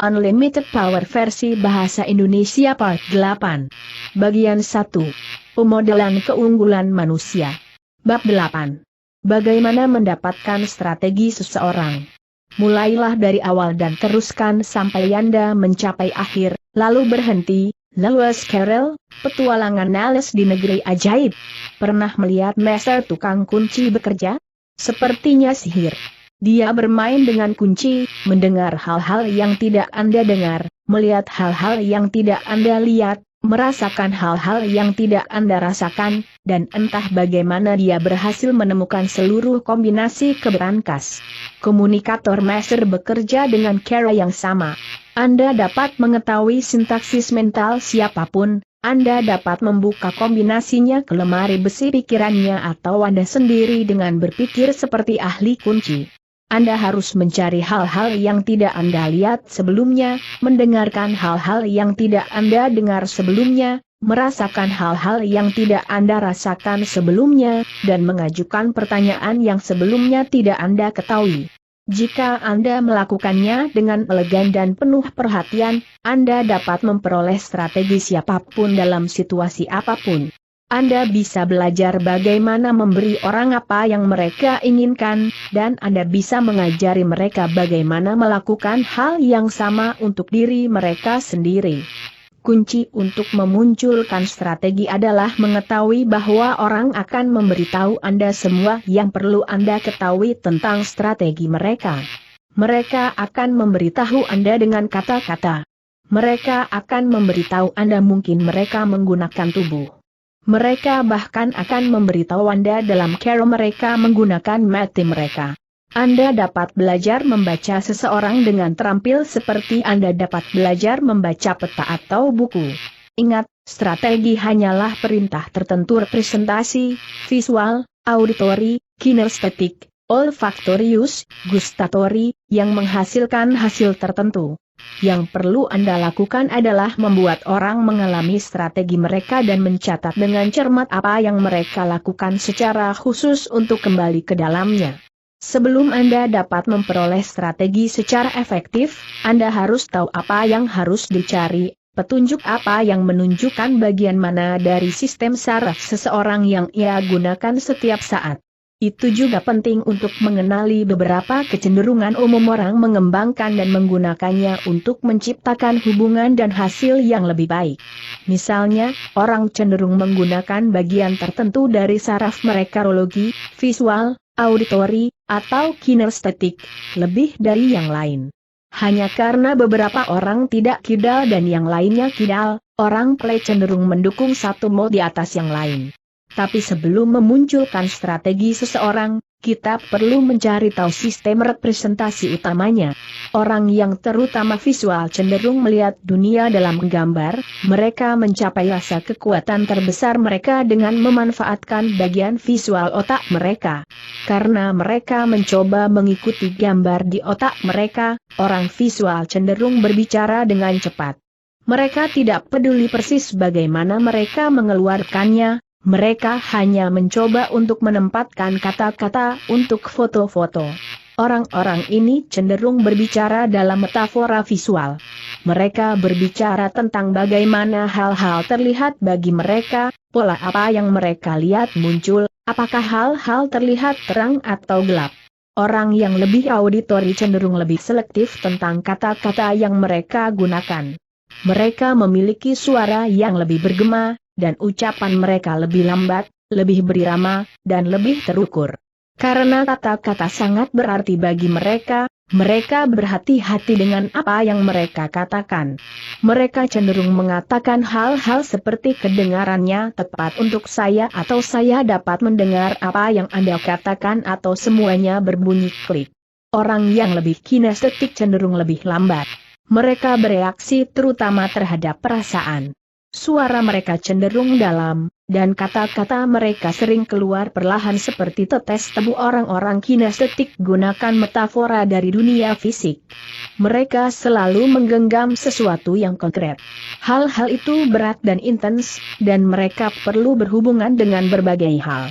Unlimited Power versi Bahasa Indonesia Part 8. Bagian 1. Pemodelan keunggulan manusia. Bab 8. Bagaimana mendapatkan strategi seseorang. Mulailah dari awal dan teruskan sampai Anda mencapai akhir, lalu berhenti. Lewis Carroll, Petualangan Alice di Negeri Ajaib. Pernah melihat Master tukang kunci bekerja? Sepertinya sihir. Dia bermain dengan kunci, mendengar hal-hal yang tidak Anda dengar, melihat hal-hal yang tidak Anda lihat, merasakan hal-hal yang tidak Anda rasakan, dan entah bagaimana dia berhasil menemukan seluruh kombinasi keberangkas. Komunikator Master bekerja dengan cara yang sama. Anda dapat mengetahui sintaksis mental siapapun, Anda dapat membuka kombinasinya ke lemari besi pikirannya atau Anda sendiri dengan berpikir seperti ahli kunci. Anda harus mencari hal-hal yang tidak Anda lihat sebelumnya, mendengarkan hal-hal yang tidak Anda dengar sebelumnya, merasakan hal-hal yang tidak Anda rasakan sebelumnya, dan mengajukan pertanyaan yang sebelumnya tidak Anda ketahui. Jika Anda melakukannya dengan elegan dan penuh perhatian, Anda dapat memperoleh strategi siapapun dalam situasi apapun. Anda bisa belajar bagaimana memberi orang apa yang mereka inginkan, dan Anda bisa mengajari mereka bagaimana melakukan hal yang sama untuk diri mereka sendiri. Kunci untuk memunculkan strategi adalah mengetahui bahwa orang akan memberitahu Anda semua yang perlu Anda ketahui tentang strategi mereka. Mereka akan memberitahu Anda dengan kata-kata. Mereka akan memberitahu Anda mungkin mereka menggunakan tubuh. Mereka bahkan akan memberitahu Anda dalam cara mereka menggunakan mata mereka. Anda dapat belajar membaca seseorang dengan terampil seperti Anda dapat belajar membaca peta atau buku. Ingat, strategi hanyalah perintah tertentu representasi, visual, auditory, kinestetik, olfaktorius, gustatory, yang menghasilkan hasil tertentu. Yang perlu Anda lakukan adalah membuat orang mengalami strategi mereka dan mencatat dengan cermat apa yang mereka lakukan secara khusus untuk kembali ke dalamnya. Sebelum Anda dapat memperoleh strategi secara efektif, Anda harus tahu apa yang harus dicari, petunjuk apa yang menunjukkan bagian mana dari sistem saraf seseorang yang ia gunakan setiap saat. Itu juga penting untuk mengenali beberapa kecenderungan umum orang mengembangkan dan menggunakannya untuk menciptakan hubungan dan hasil yang lebih baik. Misalnya, orang cenderung menggunakan bagian tertentu dari saraf mereka neurologi, visual, auditory, atau kinestetik, lebih dari yang lain. Hanya karena beberapa orang tidak kidal dan yang lainnya kidal, orang play cenderung mendukung satu mode di atas yang lain. Tapi sebelum memunculkan strategi seseorang, kita perlu mencari tahu sistem representasi utamanya. Orang yang terutama visual cenderung melihat dunia dalam gambar, mereka mencapai rasa kekuatan terbesar mereka dengan memanfaatkan bagian visual otak mereka. Karena mereka mencoba mengikuti gambar di otak mereka, orang visual cenderung berbicara dengan cepat. Mereka tidak peduli persis bagaimana mereka mengeluarkannya. Mereka hanya mencoba untuk menempatkan kata-kata untuk foto-foto. Orang-orang ini cenderung berbicara dalam metafora visual. Mereka berbicara tentang bagaimana hal-hal terlihat bagi mereka, pola apa yang mereka lihat muncul, apakah hal-hal terlihat terang atau gelap. Orang yang lebih auditori cenderung lebih selektif tentang kata-kata yang mereka gunakan. Mereka memiliki suara yang lebih bergema, dan ucapan mereka lebih lambat, lebih berirama, dan lebih terukur. Karena kata-kata sangat berarti bagi mereka, mereka berhati-hati dengan apa yang mereka katakan. Mereka cenderung mengatakan hal-hal seperti kedengarannya tepat untuk saya atau saya dapat mendengar apa yang Anda katakan atau semuanya berbunyi klik. Orang yang lebih kinestetik cenderung lebih lambat. Mereka bereaksi terutama terhadap perasaan. Suara mereka cenderung dalam, dan kata-kata mereka sering keluar perlahan seperti tetes tebu. Orang-orang kinestetik gunakan metafora dari dunia fisik. Mereka selalu menggenggam sesuatu yang konkret. Hal-hal itu berat dan intens, dan mereka perlu berhubungan dengan berbagai hal.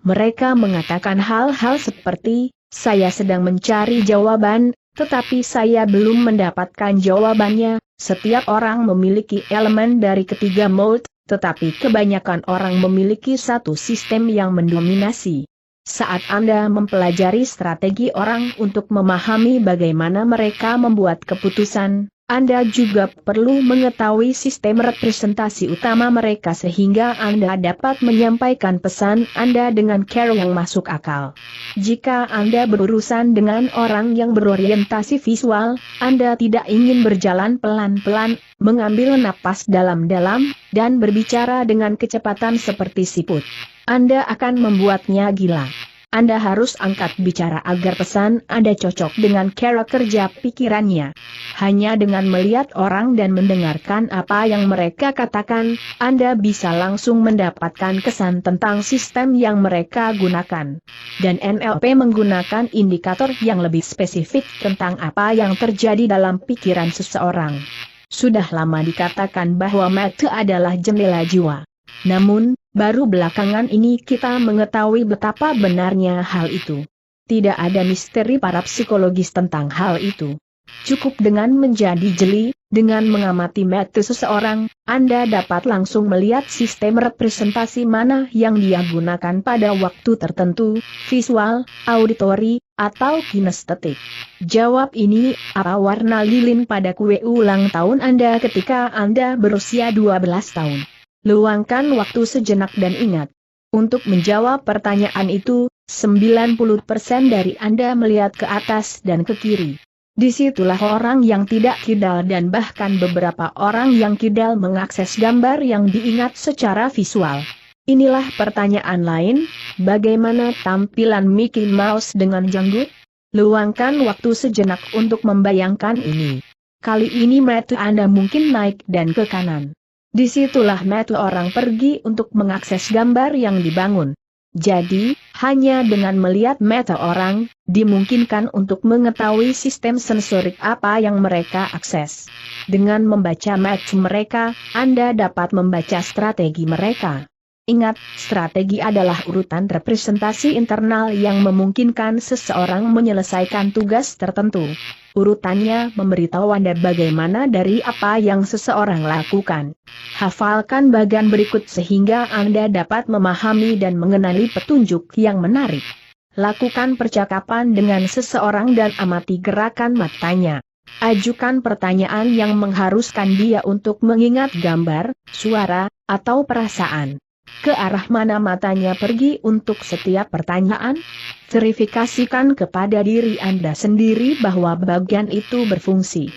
Mereka mengatakan hal-hal seperti, saya sedang mencari jawaban, Tetapi saya belum mendapatkan jawabannya. Setiap orang memiliki elemen dari ketiga mode, tetapi kebanyakan orang memiliki satu sistem yang mendominasi. Saat Anda mempelajari strategi orang untuk memahami bagaimana mereka membuat keputusan, Anda juga perlu mengetahui sistem representasi utama mereka sehingga Anda dapat menyampaikan pesan Anda dengan cara yang masuk akal. Jika Anda berurusan dengan orang yang berorientasi visual, Anda tidak ingin berjalan pelan-pelan, mengambil napas dalam-dalam, dan berbicara dengan kecepatan seperti siput. Anda akan membuatnya gila. Anda harus angkat bicara agar pesan Anda cocok dengan cara kerja pikirannya. Hanya dengan melihat orang dan mendengarkan apa yang mereka katakan, Anda bisa langsung mendapatkan kesan tentang sistem yang mereka gunakan. Dan NLP menggunakan indikator yang lebih spesifik tentang apa yang terjadi dalam pikiran seseorang. Sudah lama dikatakan bahwa mata adalah jendela jiwa. Namun, baru belakangan ini kita mengetahui betapa benarnya hal itu. Tidak ada misteri para psikologis tentang hal itu. Cukup dengan menjadi jeli, dengan mengamati mata seseorang, Anda dapat langsung melihat sistem representasi mana yang dia gunakan pada waktu tertentu, visual, auditori, atau kinestetik. Jawab ini, apa warna lilin pada kue ulang tahun Anda ketika Anda berusia 12 tahun? Luangkan waktu sejenak dan ingat. Untuk menjawab pertanyaan itu, 90% dari Anda melihat ke atas dan ke kiri. Disitulah orang yang tidak kidal dan bahkan beberapa orang yang kidal mengakses gambar yang diingat secara visual. Inilah pertanyaan lain, bagaimana tampilan Mickey Mouse dengan janggut? Luangkan waktu sejenak untuk membayangkan ini. Kali ini mata Anda mungkin naik dan ke kanan. Disitulah mata orang pergi untuk mengakses gambar yang dibangun. Jadi, hanya dengan melihat mata orang, dimungkinkan untuk mengetahui sistem sensorik apa yang mereka akses. Dengan membaca mata mereka, Anda dapat membaca strategi mereka. Ingat, strategi adalah urutan representasi internal yang memungkinkan seseorang menyelesaikan tugas tertentu. Urutannya memberitahu Anda bagaimana dari apa yang seseorang lakukan. Hafalkan bagian berikut sehingga Anda dapat memahami dan mengenali petunjuk yang menarik. Lakukan percakapan dengan seseorang dan amati gerakan matanya. Ajukan pertanyaan yang mengharuskan dia untuk mengingat gambar, suara, atau perasaan. Ke arah mana matanya pergi untuk setiap pertanyaan? Verifikasikan kepada diri Anda sendiri bahwa bagian itu berfungsi.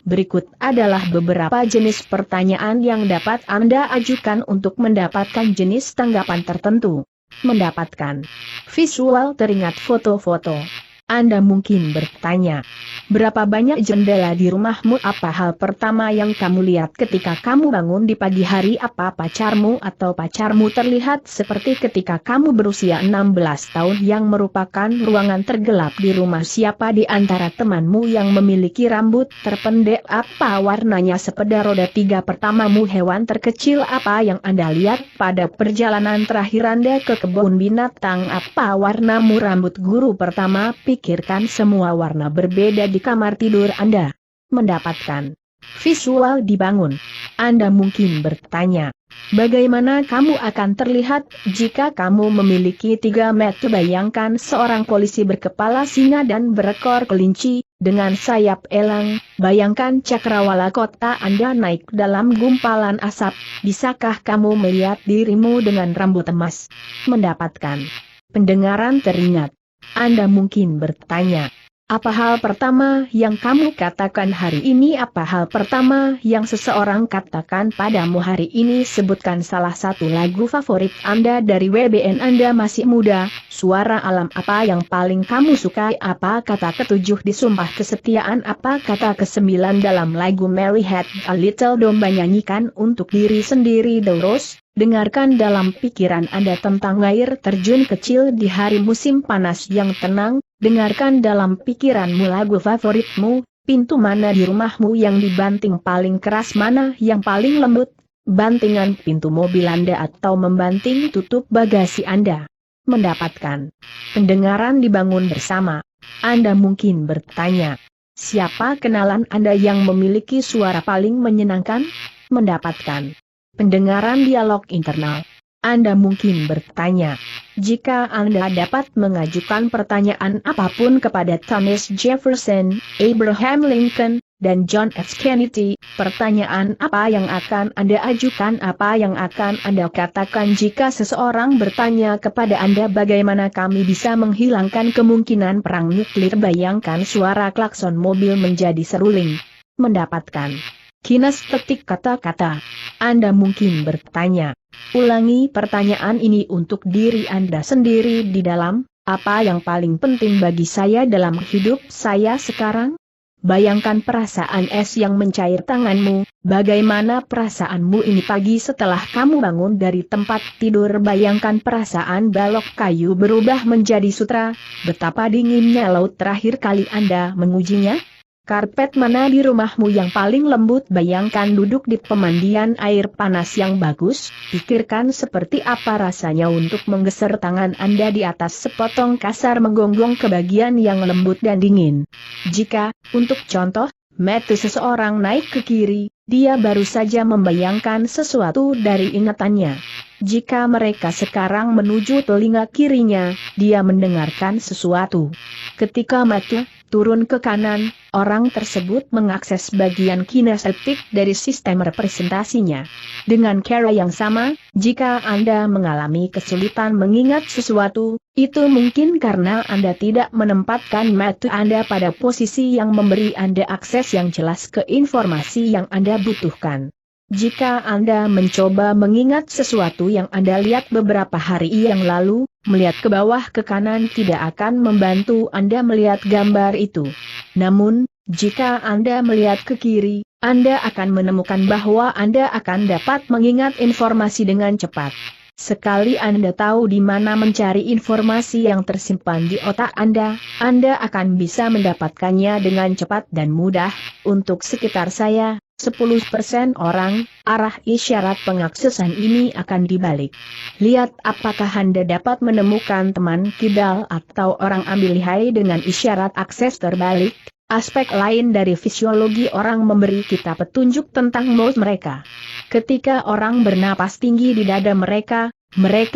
Berikut adalah beberapa jenis pertanyaan yang dapat Anda ajukan untuk mendapatkan jenis tanggapan tertentu. Mendapatkan visual teringat foto-foto. Anda mungkin bertanya, berapa banyak jendela di rumahmu? Apa hal pertama yang kamu lihat ketika kamu bangun di pagi hari? Apa pacarmu atau pacarmu terlihat seperti ketika kamu berusia 16 tahun yang merupakan ruangan tergelap di rumah? Siapa di antara temanmu yang memiliki rambut terpendek? Apa warnanya sepeda roda 3 pertamamu? Hewan terkecil apa yang Anda lihat pada perjalanan terakhir Anda ke kebun binatang? Apa warnamu? Rambut guru pertama? Pikirkan semua warna berbeda di kamar tidur Anda. Mendapatkan visual dibangun. Anda mungkin bertanya, bagaimana kamu akan terlihat jika kamu memiliki 3 mata? Bayangkan seorang polisi berkepala singa dan berekor kelinci, dengan sayap elang. Bayangkan cakrawala kota Anda naik dalam gumpalan asap. Bisakah kamu melihat dirimu dengan rambut emas? Mendapatkan pendengaran teringat. Anda mungkin bertanya, apa hal pertama yang kamu katakan hari ini? Apa hal pertama yang seseorang katakan padamu hari ini? Sebutkan salah satu lagu favorit Anda dari WBN. Anda masih muda, suara alam apa yang paling kamu sukai? Apa kata ketujuh di Sumpah Kesetiaan? Apa kata ke-9 dalam lagu Mary Had a Little Domba? Nyanyikan untuk diri sendiri terus. Dengarkan dalam pikiran Anda tentang air terjun kecil di hari musim panas yang tenang. Dengarkan dalam pikiranmu lagu favoritmu. Pintu mana di rumahmu yang dibanting paling keras? Mana yang paling lembut? Bantingan pintu mobil Anda atau membanting tutup bagasi Anda? Mendapatkan pendengaran dibangun bersama. Anda mungkin bertanya, Siapa kenalan Anda yang memiliki suara paling menyenangkan? Mendapatkan pendengaran dialog internal. Anda mungkin bertanya, jika Anda dapat mengajukan pertanyaan apapun kepada Thomas Jefferson, Abraham Lincoln, dan John F. Kennedy, pertanyaan apa yang akan Anda ajukan, apa yang akan Anda katakan jika seseorang bertanya kepada Anda bagaimana kami bisa menghilangkan kemungkinan perang nuklir? Bayangkan suara klakson mobil menjadi seruling. Mendapatkan kinestetik kata-kata. Anda mungkin bertanya, ulangi pertanyaan ini untuk diri Anda sendiri di dalam, apa yang paling penting bagi saya dalam hidup saya sekarang? Bayangkan perasaan es yang mencair tanganmu, bagaimana perasaanmu ini pagi setelah kamu bangun dari tempat tidur. Bayangkan perasaan balok kayu berubah menjadi sutra, betapa dinginnya laut terakhir kali Anda mengujinya. Karpet mana di rumahmu yang paling lembut? Bayangkan duduk di pemandian air panas yang bagus, pikirkan seperti apa rasanya untuk menggeser tangan Anda di atas sepotong kasar menggonggong ke bagian yang lembut dan dingin. Jika, untuk contoh, mata seseorang naik ke kiri, dia baru saja membayangkan sesuatu dari ingatannya. Jika mereka sekarang menuju telinga kirinya, dia mendengarkan sesuatu. Ketika mata turun ke kanan, orang tersebut mengakses bagian kinestetik dari sistem representasinya. Dengan cara yang sama, jika Anda mengalami kesulitan mengingat sesuatu, itu mungkin karena Anda tidak menempatkan mata Anda pada posisi yang memberi Anda akses yang jelas ke informasi yang Anda butuhkan. Jika Anda mencoba mengingat sesuatu yang Anda lihat beberapa hari yang lalu, melihat ke bawah ke kanan tidak akan membantu Anda melihat gambar itu. Namun, jika Anda melihat ke kiri, Anda akan menemukan bahwa Anda akan dapat mengingat informasi dengan cepat. Sekali Anda tahu di mana mencari informasi yang tersimpan di otak Anda akan bisa mendapatkannya dengan cepat dan mudah. Untuk sekitar saya, 10% orang, arah isyarat pengaksesan ini akan dibalik. Lihat apakah Anda dapat menemukan teman kidal atau orang ambil lihai dengan isyarat akses terbalik. Aspek lain dari fisiologi orang memberi kita petunjuk tentang mood mereka. Ketika orang bernapas tinggi di dada mereka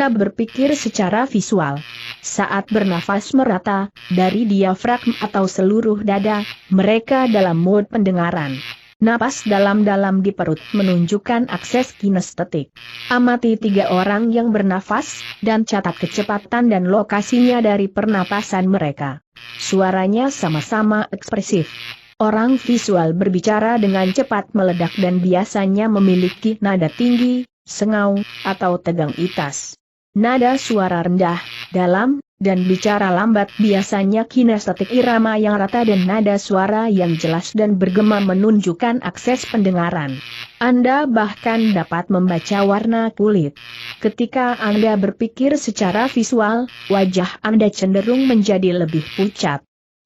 berpikir secara visual. Saat bernafas merata, dari diafragma atau seluruh dada, mereka dalam mode pendengaran. Napas dalam-dalam di perut menunjukkan akses kinestetik. Amati 3 orang yang bernafas, dan catat kecepatan dan lokasinya dari pernapasan mereka. Suaranya sama-sama ekspresif. Orang visual berbicara dengan cepat meledak dan biasanya memiliki nada tinggi, sengau, atau tegang itas. Nada suara rendah, dalam, dan bicara lambat biasanya kinestetik irama yang rata dan nada suara yang jelas dan bergema menunjukkan akses pendengaran. Anda bahkan dapat membaca warna kulit. Ketika Anda berpikir secara visual, wajah Anda cenderung menjadi lebih pucat.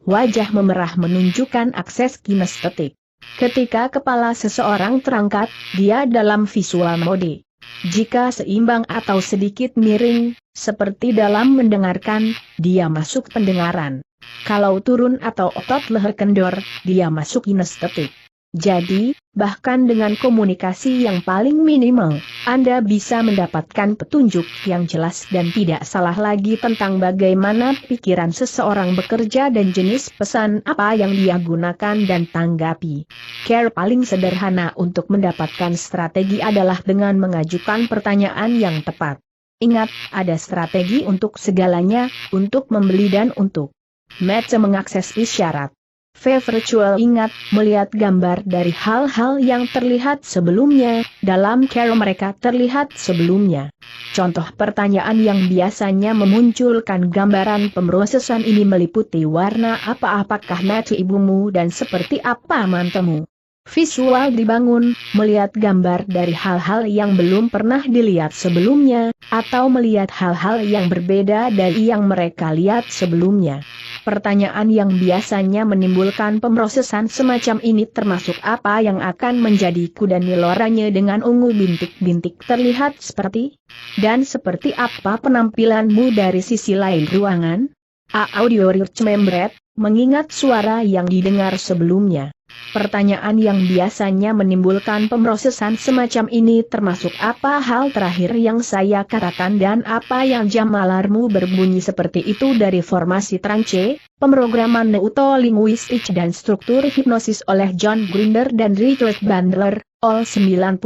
Wajah memerah menunjukkan akses kinestetik. Ketika kepala seseorang terangkat, dia dalam visual mode. Jika seimbang atau sedikit miring, seperti dalam mendengarkan, dia masuk pendengaran. Kalau turun atau otot leher kendor, dia masuk kinestetik. Jadi, bahkan dengan komunikasi yang paling minimal, Anda bisa mendapatkan petunjuk yang jelas dan tidak salah lagi tentang bagaimana pikiran seseorang bekerja dan jenis pesan apa yang dia gunakan dan tanggapi. Cara paling sederhana untuk mendapatkan strategi adalah dengan mengajukan pertanyaan yang tepat. Ingat, ada strategi untuk segalanya, untuk membeli dan untuk mata mengakses isyarat. Virtual ingat, melihat gambar dari hal-hal yang terlihat sebelumnya, dalam cara mereka terlihat sebelumnya. Contoh pertanyaan yang biasanya memunculkan gambaran pemrosesan ini meliputi warna apakah mata ibumu dan seperti apa mantamu. Visual dibangun, melihat gambar dari hal-hal yang belum pernah dilihat sebelumnya, atau melihat hal-hal yang berbeda dari yang mereka lihat sebelumnya. Pertanyaan yang biasanya menimbulkan pemrosesan semacam ini termasuk apa yang akan menjadi kuda niloranya dengan ungu bintik-bintik terlihat seperti, dan seperti apa penampilanmu dari sisi lain ruangan? Audio Rich Membret, mengingat suara yang didengar sebelumnya. Pertanyaan yang biasanya menimbulkan pemrosesan semacam ini termasuk apa hal terakhir yang saya katakan dan apa yang jam alarmmu berbunyi seperti itu dari formasi trance, pemrograman neurolinguistik dan struktur hipnosis oleh John Grinder dan Richard Bandler, All 98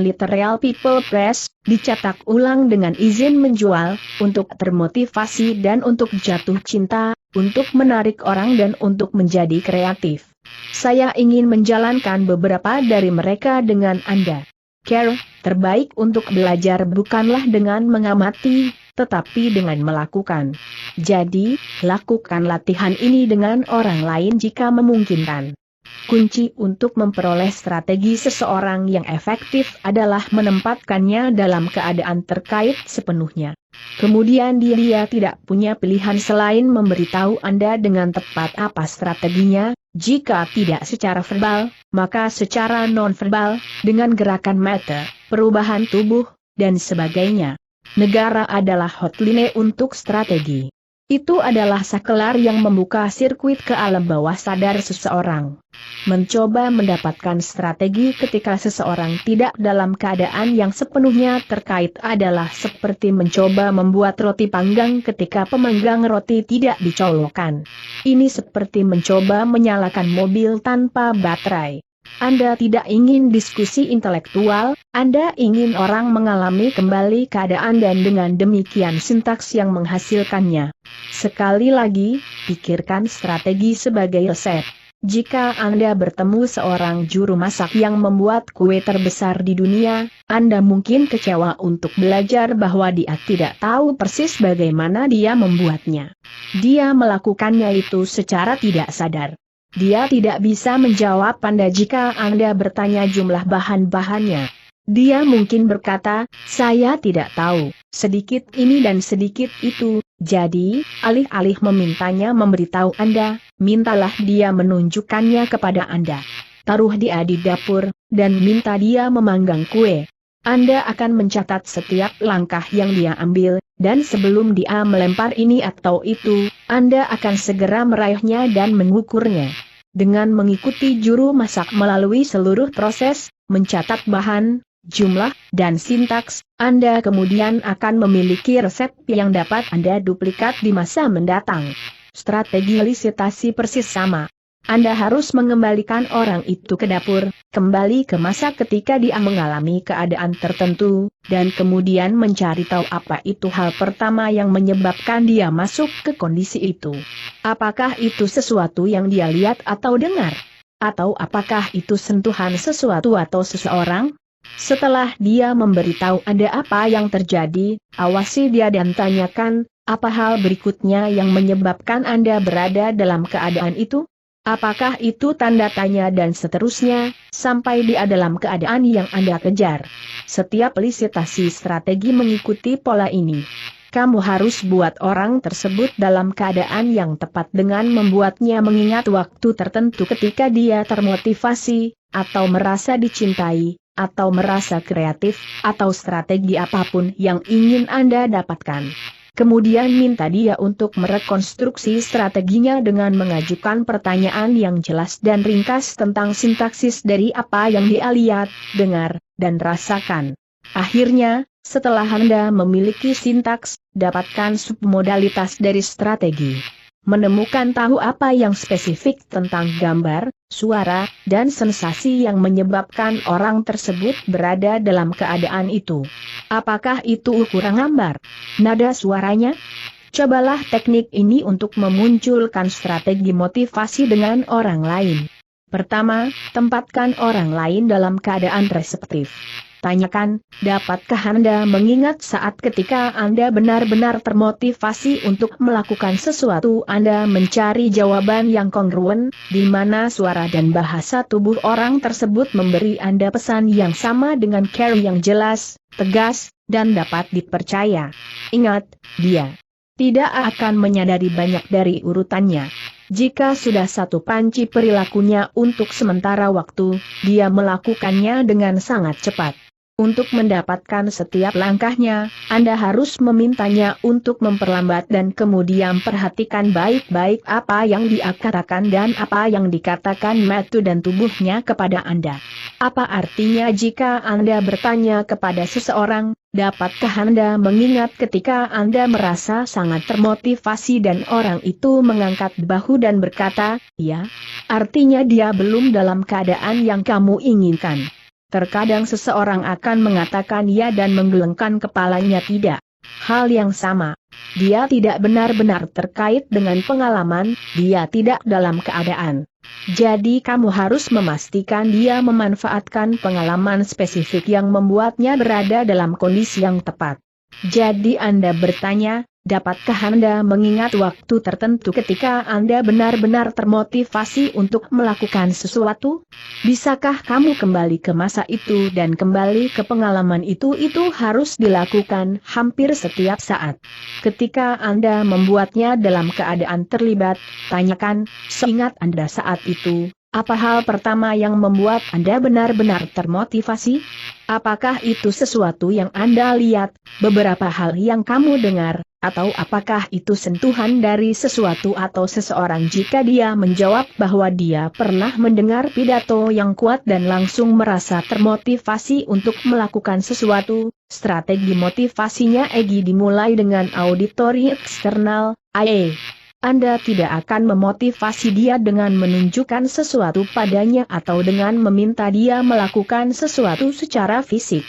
Literal People Press, dicetak ulang dengan izin menjual, untuk termotivasi dan untuk jatuh cinta, untuk menarik orang dan untuk menjadi kreatif. Saya ingin menjalankan beberapa dari mereka dengan Anda. Care, terbaik untuk belajar bukanlah dengan mengamati, tetapi dengan melakukan. Jadi, lakukan latihan ini dengan orang lain jika memungkinkan. Kunci untuk memperoleh strategi seseorang yang efektif adalah menempatkannya dalam keadaan terkait sepenuhnya. Kemudian dia tidak punya pilihan selain memberitahu Anda dengan tepat apa strateginya, jika tidak secara verbal, maka secara non-verbal, dengan gerakan mata, perubahan tubuh, dan sebagainya. Negara adalah hotline untuk strategi. Itu adalah sakelar yang membuka sirkuit ke alam bawah sadar seseorang. Mencoba mendapatkan strategi ketika seseorang tidak dalam keadaan yang sepenuhnya terkait adalah seperti mencoba membuat roti panggang ketika pemanggang roti tidak dicolokkan. Ini seperti mencoba menyalakan mobil tanpa baterai. Anda tidak ingin diskusi intelektual, Anda ingin orang mengalami kembali keadaan dan dengan demikian sintaks yang menghasilkannya. Sekali lagi, pikirkan strategi sebagai resep. Jika Anda bertemu seorang juru masak yang membuat kue terbesar di dunia, Anda mungkin kecewa untuk belajar bahwa dia tidak tahu persis bagaimana dia membuatnya. Dia melakukannya itu secara tidak sadar. Dia tidak bisa menjawab Anda jika Anda bertanya jumlah bahan-bahannya. Dia mungkin berkata, saya tidak tahu, sedikit ini dan sedikit itu. Jadi, alih-alih memintanya memberitahu Anda, mintalah dia menunjukkannya kepada Anda. Taruh dia di dapur, dan minta dia memanggang kue. Anda akan mencatat setiap langkah yang dia ambil, dan sebelum dia melempar ini atau itu, Anda akan segera meraihnya dan mengukurnya. Dengan mengikuti juru masak melalui seluruh proses, mencatat bahan, jumlah, dan sintaks, Anda kemudian akan memiliki resep yang dapat Anda duplikat di masa mendatang. Strategi licitasi persis sama. Anda harus mengembalikan orang itu ke dapur, kembali ke masa ketika dia mengalami keadaan tertentu, dan kemudian mencari tahu apa itu hal pertama yang menyebabkan dia masuk ke kondisi itu. Apakah itu sesuatu yang dia lihat atau dengar? Atau apakah itu sentuhan sesuatu atau seseorang? Setelah dia memberitahu Anda apa yang terjadi, awasi dia dan tanyakan, apa hal berikutnya yang menyebabkan Anda berada dalam keadaan itu? Apakah itu tanda tanya dan seterusnya, sampai dia dalam keadaan yang Anda kejar. Setiap licitasi strategi mengikuti pola ini. Kamu harus buat orang tersebut dalam keadaan yang tepat dengan membuatnya mengingat waktu tertentu ketika dia termotivasi, atau merasa dicintai, atau merasa kreatif, atau strategi apapun yang ingin Anda dapatkan. Kemudian minta dia untuk merekonstruksi strateginya dengan mengajukan pertanyaan yang jelas dan ringkas tentang sintaksis dari apa yang dia lihat, dengar, dan rasakan. Akhirnya, setelah Anda memiliki sintaks, dapatkan submodalitas dari strategi. Menemukan tahu apa yang spesifik tentang gambar, suara, dan sensasi yang menyebabkan orang tersebut berada dalam keadaan itu. Apakah itu ukuran gambar? Nada suaranya? Cobalah teknik ini untuk memunculkan strategi motivasi dengan orang lain. Pertama, tempatkan orang lain dalam keadaan reseptif. Tanyakan, dapatkah Anda mengingat saat ketika Anda benar-benar termotivasi untuk melakukan sesuatu? Anda mencari jawaban yang kongruen, di mana suara dan bahasa tubuh orang tersebut memberi Anda pesan yang sama dengan cara yang jelas, tegas, dan dapat dipercaya. Ingat, dia tidak akan menyadari banyak dari urutannya. Jika sudah satu panci perilakunya untuk sementara waktu, dia melakukannya dengan sangat cepat. Untuk mendapatkan setiap langkahnya, Anda harus memintanya untuk memperlambat dan kemudian perhatikan baik-baik apa yang dia katakan dan apa yang dikatakan mata dan tubuhnya kepada Anda. Apa artinya jika Anda bertanya kepada seseorang, dapatkah Anda mengingat ketika Anda merasa sangat termotivasi dan orang itu mengangkat bahu dan berkata, "Ya"? Artinya dia belum dalam keadaan yang kamu inginkan. Terkadang seseorang akan mengatakan ya dan menggelengkan kepalanya tidak. Hal yang sama. Dia tidak benar-benar terkait dengan pengalaman, dia tidak dalam keadaan. Jadi kamu harus memastikan dia memanfaatkan pengalaman spesifik yang membuatnya berada dalam kondisi yang tepat. Jadi Anda bertanya, dapatkah Anda mengingat waktu tertentu ketika Anda benar-benar termotivasi untuk melakukan sesuatu? Bisakah kamu kembali ke masa itu dan kembali ke pengalaman itu harus dilakukan hampir setiap saat. Ketika Anda membuatnya dalam keadaan terlibat, tanyakan, seingat Anda saat itu, apa hal pertama yang membuat Anda benar-benar termotivasi? Apakah itu sesuatu yang Anda lihat, beberapa hal yang kamu dengar, atau apakah itu sentuhan dari sesuatu atau seseorang? Jika dia menjawab bahwa dia pernah mendengar pidato yang kuat dan langsung merasa termotivasi untuk melakukan sesuatu, strategi motivasinya dimulai dengan auditori eksternal, i.e. Anda tidak akan memotivasi dia dengan menunjukkan sesuatu padanya atau dengan meminta dia melakukan sesuatu secara fisik.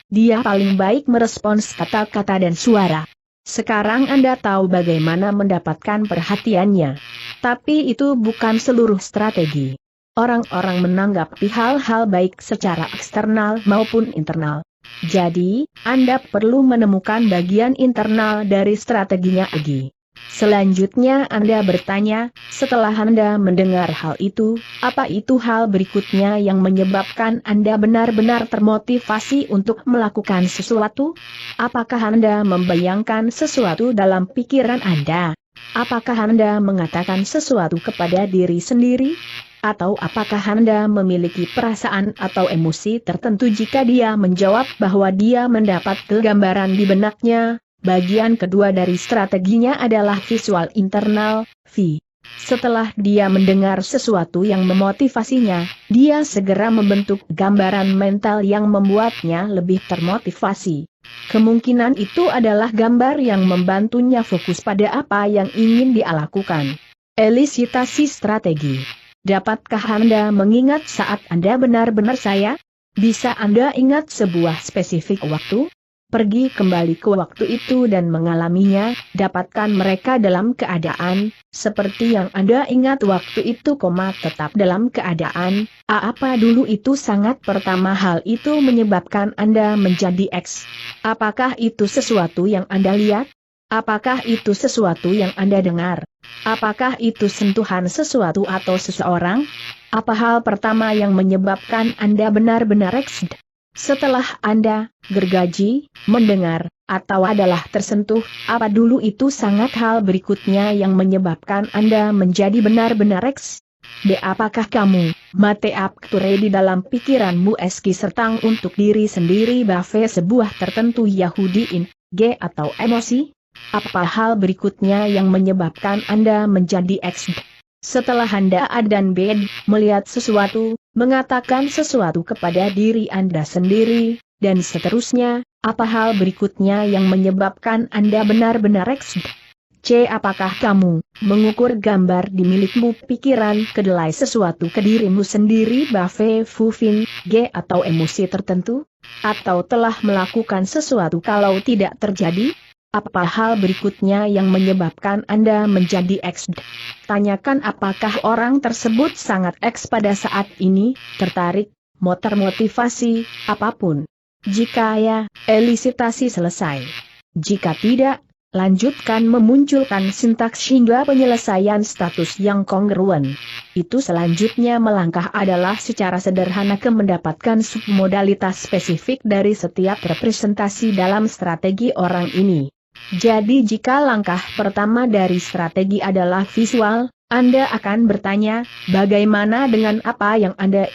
Dia paling baik merespons kata-kata dan suara. Sekarang Anda tahu bagaimana mendapatkan perhatiannya. Tapi itu bukan seluruh strategi. Orang-orang menanggapi hal-hal baik secara eksternal maupun internal. Jadi, Anda perlu menemukan bagian internal dari strateginya lagi. Selanjutnya Anda bertanya, setelah Anda mendengar hal itu, apa itu hal berikutnya yang menyebabkan Anda benar-benar termotivasi untuk melakukan sesuatu? Apakah Anda membayangkan sesuatu dalam pikiran Anda? Apakah Anda mengatakan sesuatu kepada diri sendiri? Atau apakah Anda memiliki perasaan atau emosi tertentu? Jika dia menjawab bahwa dia mendapat gambaran di benaknya, bagian kedua dari strateginya adalah visual internal, V. Setelah dia mendengar sesuatu yang memotivasinya, dia segera membentuk gambaran mental yang membuatnya lebih termotivasi. Kemungkinan itu adalah gambar yang membantunya fokus pada apa yang ingin dia lakukan. Elisitasi strategi. Dapatkah Anda mengingat saat Anda benar-benar saya? Bisa Anda ingat sebuah spesifik waktu? Pergi kembali ke waktu itu dan mengalaminya, dapatkan mereka dalam keadaan, seperti yang Anda ingat waktu itu, tetap dalam keadaan, apa dulu itu sangat pertama hal itu menyebabkan Anda menjadi X. Apakah itu sesuatu yang Anda lihat? Apakah itu sesuatu yang Anda dengar? Apakah itu sentuhan sesuatu atau seseorang? Apa hal pertama yang menyebabkan Anda benar-benar X? Setelah Anda gergaji, mendengar, atau adalah tersentuh, apa dulu itu sangat hal berikutnya yang menyebabkan Anda menjadi benar-benar X? B. Apakah kamu, mate apture di dalam pikiranmu eski sertang untuk diri sendiri bahwa sebuah tertentu Yahudiin, G. atau emosi? Apa hal berikutnya yang menyebabkan Anda menjadi X? Setelah Anda A dan B melihat sesuatu, mengatakan sesuatu kepada diri Anda sendiri, dan seterusnya, apa hal berikutnya yang menyebabkan Anda benar-benar X? C. Apakah kamu mengukur gambar di milikmu pikiran kedelai sesuatu ke dirimu sendiri bahwa Fufin, G. atau emosi tertentu? Atau telah melakukan sesuatu kalau tidak terjadi? Apa hal berikutnya yang menyebabkan Anda menjadi X? Tanyakan apakah orang tersebut sangat X pada saat ini, tertarik, termotivasi, apapun. Jika ya, elisitasi selesai. Jika tidak, lanjutkan memunculkan sintaks hingga penyelesaian status yang kongruen. Itu selanjutnya melangkah adalah secara sederhana ke mendapatkan submodalitas spesifik dari setiap representasi dalam strategi orang ini. Jadi jika langkah pertama dari strategi adalah visual, Anda akan bertanya, bagaimana dengan apa yang Anda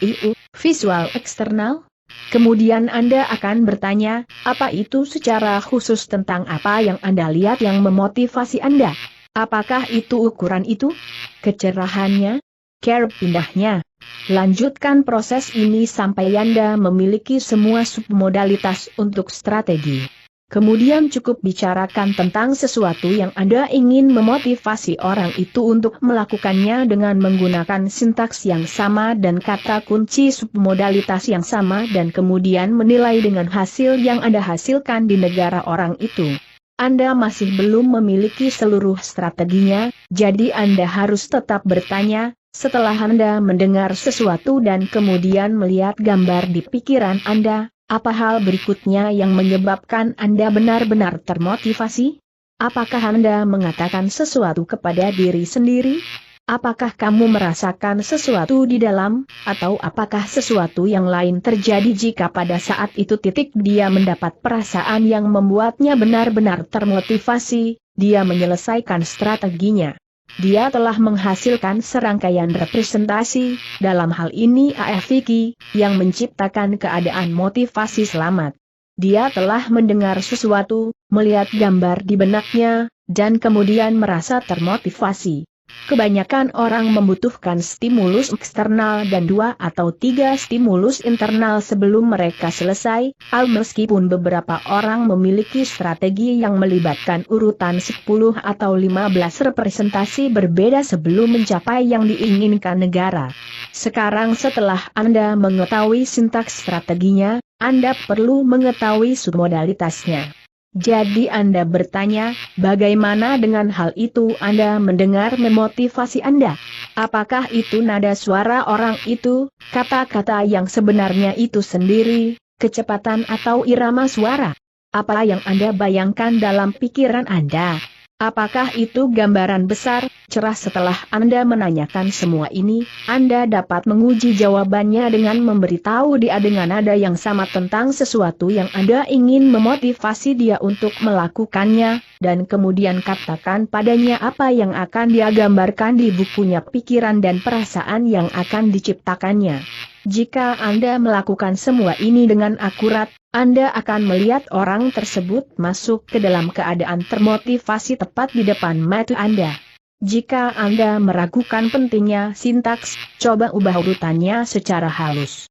visual eksternal? Kemudian Anda akan bertanya, apa itu secara khusus tentang apa yang Anda lihat yang memotivasi Anda? Apakah itu ukuran itu? Kecerahannya? Cara pindahnya? Lanjutkan proses ini sampai Anda memiliki semua submodalitas untuk strategi. Kemudian cukup bicarakan tentang sesuatu yang Anda ingin memotivasi orang itu untuk melakukannya dengan menggunakan sintaks yang sama dan kata kunci submodalitas yang sama dan kemudian menilai dengan hasil yang Anda hasilkan di negara orang itu. Anda masih belum memiliki seluruh strateginya, jadi Anda harus tetap bertanya, setelah Anda mendengar sesuatu dan kemudian melihat gambar di pikiran Anda, apa hal berikutnya yang menyebabkan Anda benar-benar termotivasi? Apakah Anda mengatakan sesuatu kepada diri sendiri? Apakah kamu merasakan sesuatu di dalam, atau apakah sesuatu yang lain terjadi jika pada saat itu dia mendapat perasaan yang membuatnya benar-benar termotivasi, dia menyelesaikan strateginya. Dia telah menghasilkan serangkaian representasi, dalam hal ini AFQ, yang menciptakan keadaan motivasi selamat. Dia telah mendengar sesuatu, melihat gambar di benaknya, dan kemudian merasa termotivasi. Kebanyakan orang membutuhkan stimulus eksternal dan 2 atau 3 stimulus internal sebelum mereka selesai, meskipun beberapa orang memiliki strategi yang melibatkan urutan 10 atau 15 representasi berbeda sebelum mencapai yang diinginkan negara. Sekarang setelah Anda mengetahui sintaks strateginya, Anda perlu mengetahui submodalitasnya. Jadi Anda bertanya, bagaimana dengan hal itu Anda mendengar memotivasi Anda? Apakah itu nada suara orang itu, kata-kata yang sebenarnya itu sendiri, kecepatan atau irama suara? Apa yang Anda bayangkan dalam pikiran Anda? Apakah itu gambaran besar, cerah? Setelah Anda menanyakan semua ini, Anda dapat menguji jawabannya dengan memberitahu dia dengan nada yang sama tentang sesuatu yang Anda ingin memotivasi dia untuk melakukannya, dan kemudian katakan padanya apa yang akan dia gambarkan di bukunya pikiran dan perasaan yang akan diciptakannya. Jika Anda melakukan semua ini dengan akurat, Anda akan melihat orang tersebut masuk ke dalam keadaan termotivasi tepat di depan mata Anda. Jika Anda meragukan pentingnya sintaks, coba ubah urutannya secara halus.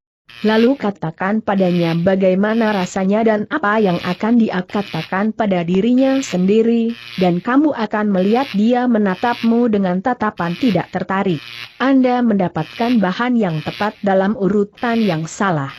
Lalu katakan padanya bagaimana rasanya dan apa yang akan dia katakan pada dirinya sendiri, dan kamu akan melihat dia menatapmu dengan tatapan tidak tertarik. Anda mendapatkan bahan yang tepat dalam urutan yang salah.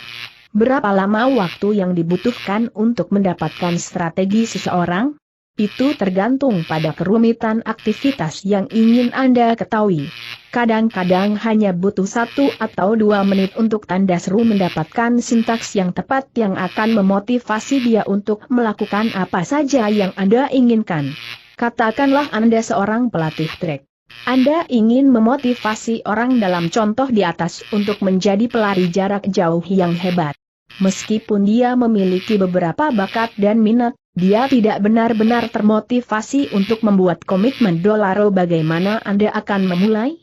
Berapa lama waktu yang dibutuhkan untuk mendapatkan strategi seseorang? Itu tergantung pada kerumitan aktivitas yang ingin Anda ketahui. Kadang-kadang hanya butuh 1 atau 2 menit untuk tanda seru mendapatkan sintaks yang tepat yang akan memotivasi dia untuk melakukan apa saja yang Anda inginkan. Katakanlah Anda seorang pelatih trek. Anda ingin memotivasi orang dalam contoh di atas untuk menjadi pelari jarak jauh yang hebat. Meskipun dia memiliki beberapa bakat dan minat, dia tidak benar-benar termotivasi untuk membuat komitmen dolaro. Bagaimana Anda akan memulai?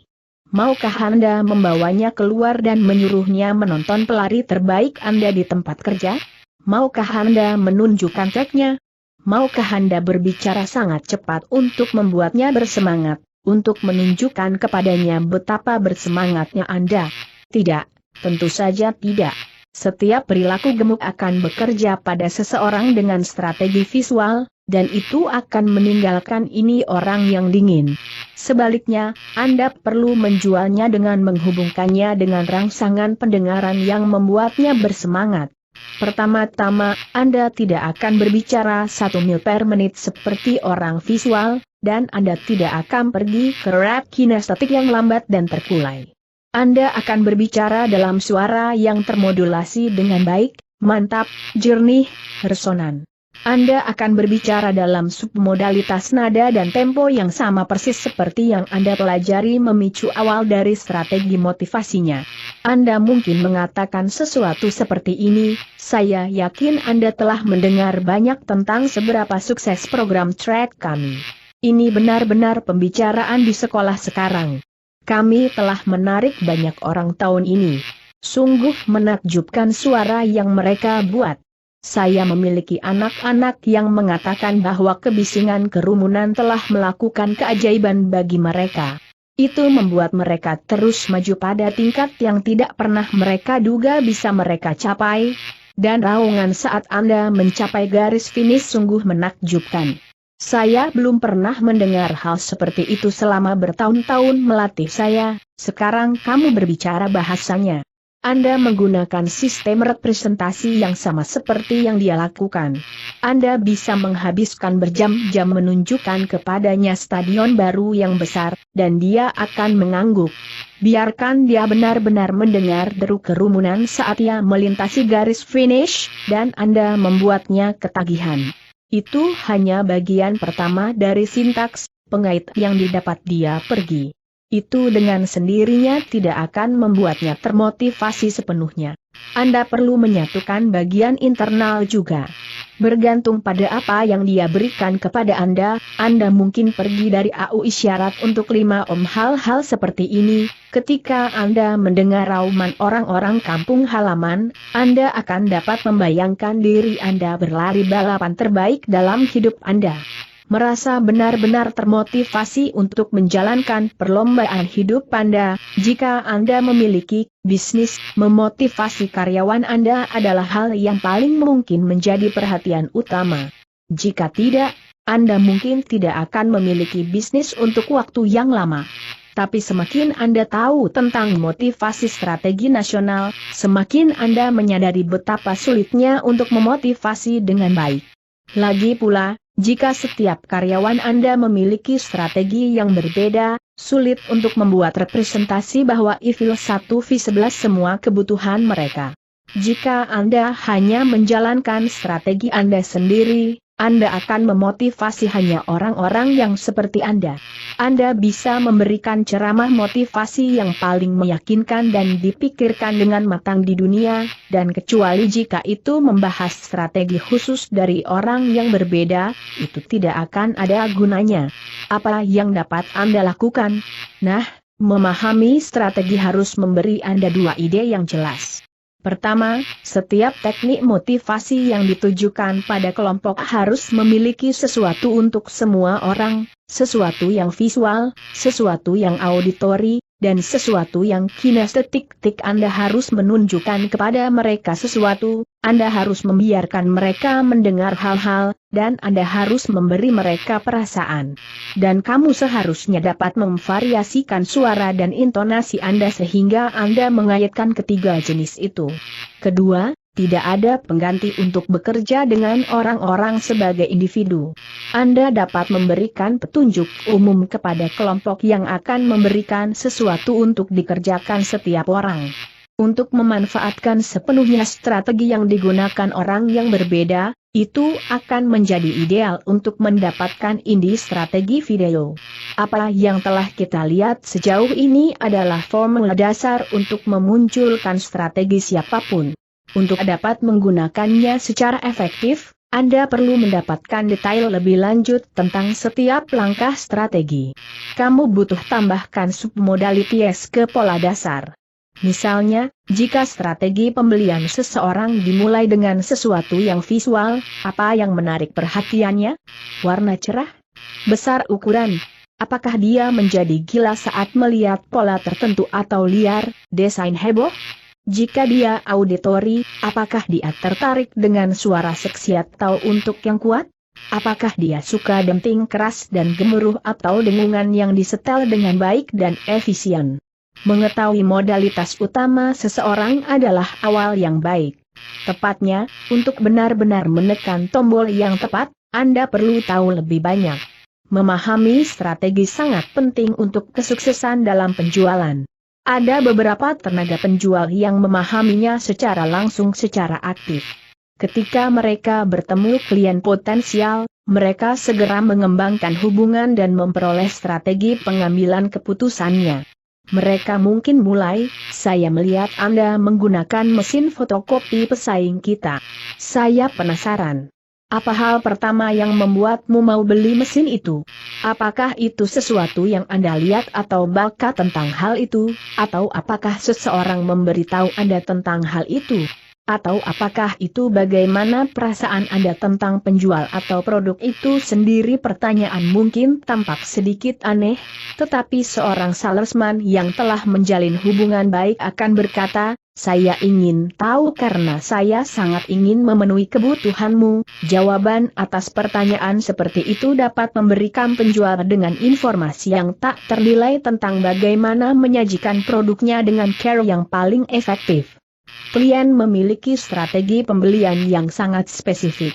Maukah Anda membawanya keluar dan menyuruhnya menonton pelari terbaik Anda di tempat kerja? Maukah Anda menunjukkan treknya? Maukah Anda berbicara sangat cepat untuk membuatnya bersemangat, untuk menunjukkan kepadanya betapa bersemangatnya Anda? Tidak, tentu saja tidak. Setiap perilaku gemuk akan bekerja pada seseorang dengan strategi visual, dan itu akan meninggalkan ini orang yang dingin. Sebaliknya, Anda perlu menjualnya dengan menghubungkannya dengan rangsangan pendengaran yang membuatnya bersemangat. Pertama-tama, Anda tidak akan berbicara 1 mil per menit seperti orang visual, dan Anda tidak akan pergi ke rap kinestetik yang lambat dan terkulai. Anda akan berbicara dalam suara yang termodulasi dengan baik, mantap, jernih, resonan. Anda akan berbicara dalam submodalitas nada dan tempo yang sama persis seperti yang Anda pelajari memicu awal dari strategi motivasinya. Anda mungkin mengatakan sesuatu seperti ini, saya yakin Anda telah mendengar banyak tentang seberapa sukses program track kami. Ini benar-benar pembicaraan di sekolah sekarang. Kami telah menarik banyak orang tahun ini. Sungguh menakjubkan suara yang mereka buat. Saya memiliki anak-anak yang mengatakan bahwa kebisingan kerumunan telah melakukan keajaiban bagi mereka. Itu membuat mereka terus maju pada tingkat yang tidak pernah mereka duga bisa mereka capai. Dan raungan saat Anda mencapai garis finish sungguh menakjubkan. Saya belum pernah mendengar hal seperti itu selama bertahun-tahun melatih saya. Sekarang kamu berbicara bahasanya. Anda menggunakan sistem representasi yang sama seperti yang dia lakukan. Anda bisa menghabiskan berjam-jam menunjukkan kepadanya stadion baru yang besar, dan dia akan mengangguk. Biarkan dia benar-benar mendengar deru kerumunan saat ia melintasi garis finish, dan Anda membuatnya ketagihan. Itu hanya bagian pertama dari sintaks pengait yang didapat dia pergi. Itu dengan sendirinya tidak akan membuatnya termotivasi sepenuhnya. Anda perlu menyatukan bagian internal juga. Bergantung pada apa yang dia berikan kepada Anda mungkin pergi dari AU isyarat untuk 5 Om. Hal-hal seperti ini, ketika Anda mendengar rauman orang-orang kampung halaman, Anda akan dapat membayangkan diri Anda berlari balapan terbaik dalam hidup Anda. Merasa benar-benar termotivasi untuk menjalankan perlombaan hidup Anda. Jika Anda memiliki bisnis, memotivasi karyawan Anda adalah hal yang paling mungkin menjadi perhatian utama. Jika tidak, Anda mungkin tidak akan memiliki bisnis untuk waktu yang lama. Tapi semakin Anda tahu tentang motivasi strategi nasional, semakin Anda menyadari betapa sulitnya untuk memotivasi dengan baik. Lagi pula, jika setiap karyawan Anda memiliki strategi yang berbeda, sulit untuk membuat representasi bahwa IFIL 1V11 semua kebutuhan mereka. Jika Anda hanya menjalankan strategi Anda sendiri, Anda akan memotivasi hanya orang-orang yang seperti Anda. Anda bisa memberikan ceramah motivasi yang paling meyakinkan dan dipikirkan dengan matang di dunia, dan kecuali jika itu membahas strategi khusus dari orang yang berbeda, itu tidak akan ada gunanya. Apa yang dapat Anda lakukan? Nah, memahami strategi harus memberi Anda 2 ide yang jelas. Pertama, setiap teknik motivasi yang ditujukan pada kelompok harus memiliki sesuatu untuk semua orang, sesuatu yang visual, sesuatu yang auditori, dan sesuatu yang kinestetik. Anda harus menunjukkan kepada mereka sesuatu, Anda harus membiarkan mereka mendengar hal-hal, dan Anda harus memberi mereka perasaan. Dan kamu seharusnya dapat memvariasikan suara dan intonasi Anda sehingga Anda mengaitkan ketiga jenis itu. Kedua, tidak ada pengganti untuk bekerja dengan orang-orang sebagai individu. Anda dapat memberikan petunjuk umum kepada kelompok yang akan memberikan sesuatu untuk dikerjakan setiap orang. Untuk memanfaatkan sepenuhnya strategi yang digunakan orang yang berbeda, itu akan menjadi ideal untuk mendapatkan indi strategi video. Apa yang telah kita lihat sejauh ini adalah formula dasar untuk memunculkan strategi siapapun. Untuk dapat menggunakannya secara efektif, Anda perlu mendapatkan detail lebih lanjut tentang setiap langkah strategi. Kamu butuh tambahkan submodalities ke pola dasar. Misalnya, jika strategi pembelian seseorang dimulai dengan sesuatu yang visual, apa yang menarik perhatiannya? Warna cerah? Besar ukuran? Apakah dia menjadi gila saat melihat pola tertentu atau liar, desain heboh? Jika dia auditori, apakah dia tertarik dengan suara seksi atau untuk yang kuat? Apakah dia suka denting keras dan gemuruh atau dengungan yang disetel dengan baik dan efisien? Mengetahui modalitas utama seseorang adalah awal yang baik. Tepatnya, untuk benar-benar menekan tombol yang tepat, Anda perlu tahu lebih banyak. Memahami strategi sangat penting untuk kesuksesan dalam penjualan. Ada beberapa tenaga penjual yang memahaminya secara langsung secara aktif. Ketika mereka bertemu klien potensial, mereka segera mengembangkan hubungan dan memperoleh strategi pengambilan keputusannya. Mereka mungkin mulai, saya melihat Anda menggunakan mesin fotokopi pesaing kita. Saya penasaran. Apa hal pertama yang membuatmu mau beli mesin itu? Apakah itu sesuatu yang Anda lihat atau baca tentang hal itu, atau apakah seseorang memberitahu Anda tentang hal itu? Atau apakah itu bagaimana perasaan Anda tentang penjual atau produk itu sendiri? Pertanyaan mungkin tampak sedikit aneh, tetapi seorang salesman yang telah menjalin hubungan baik akan berkata, "Saya ingin tahu karena saya sangat ingin memenuhi kebutuhanmu." Jawaban atas pertanyaan seperti itu dapat memberikan penjual dengan informasi yang tak ternilai tentang bagaimana menyajikan produknya dengan cara yang paling efektif. Klien memiliki strategi pembelian yang sangat spesifik.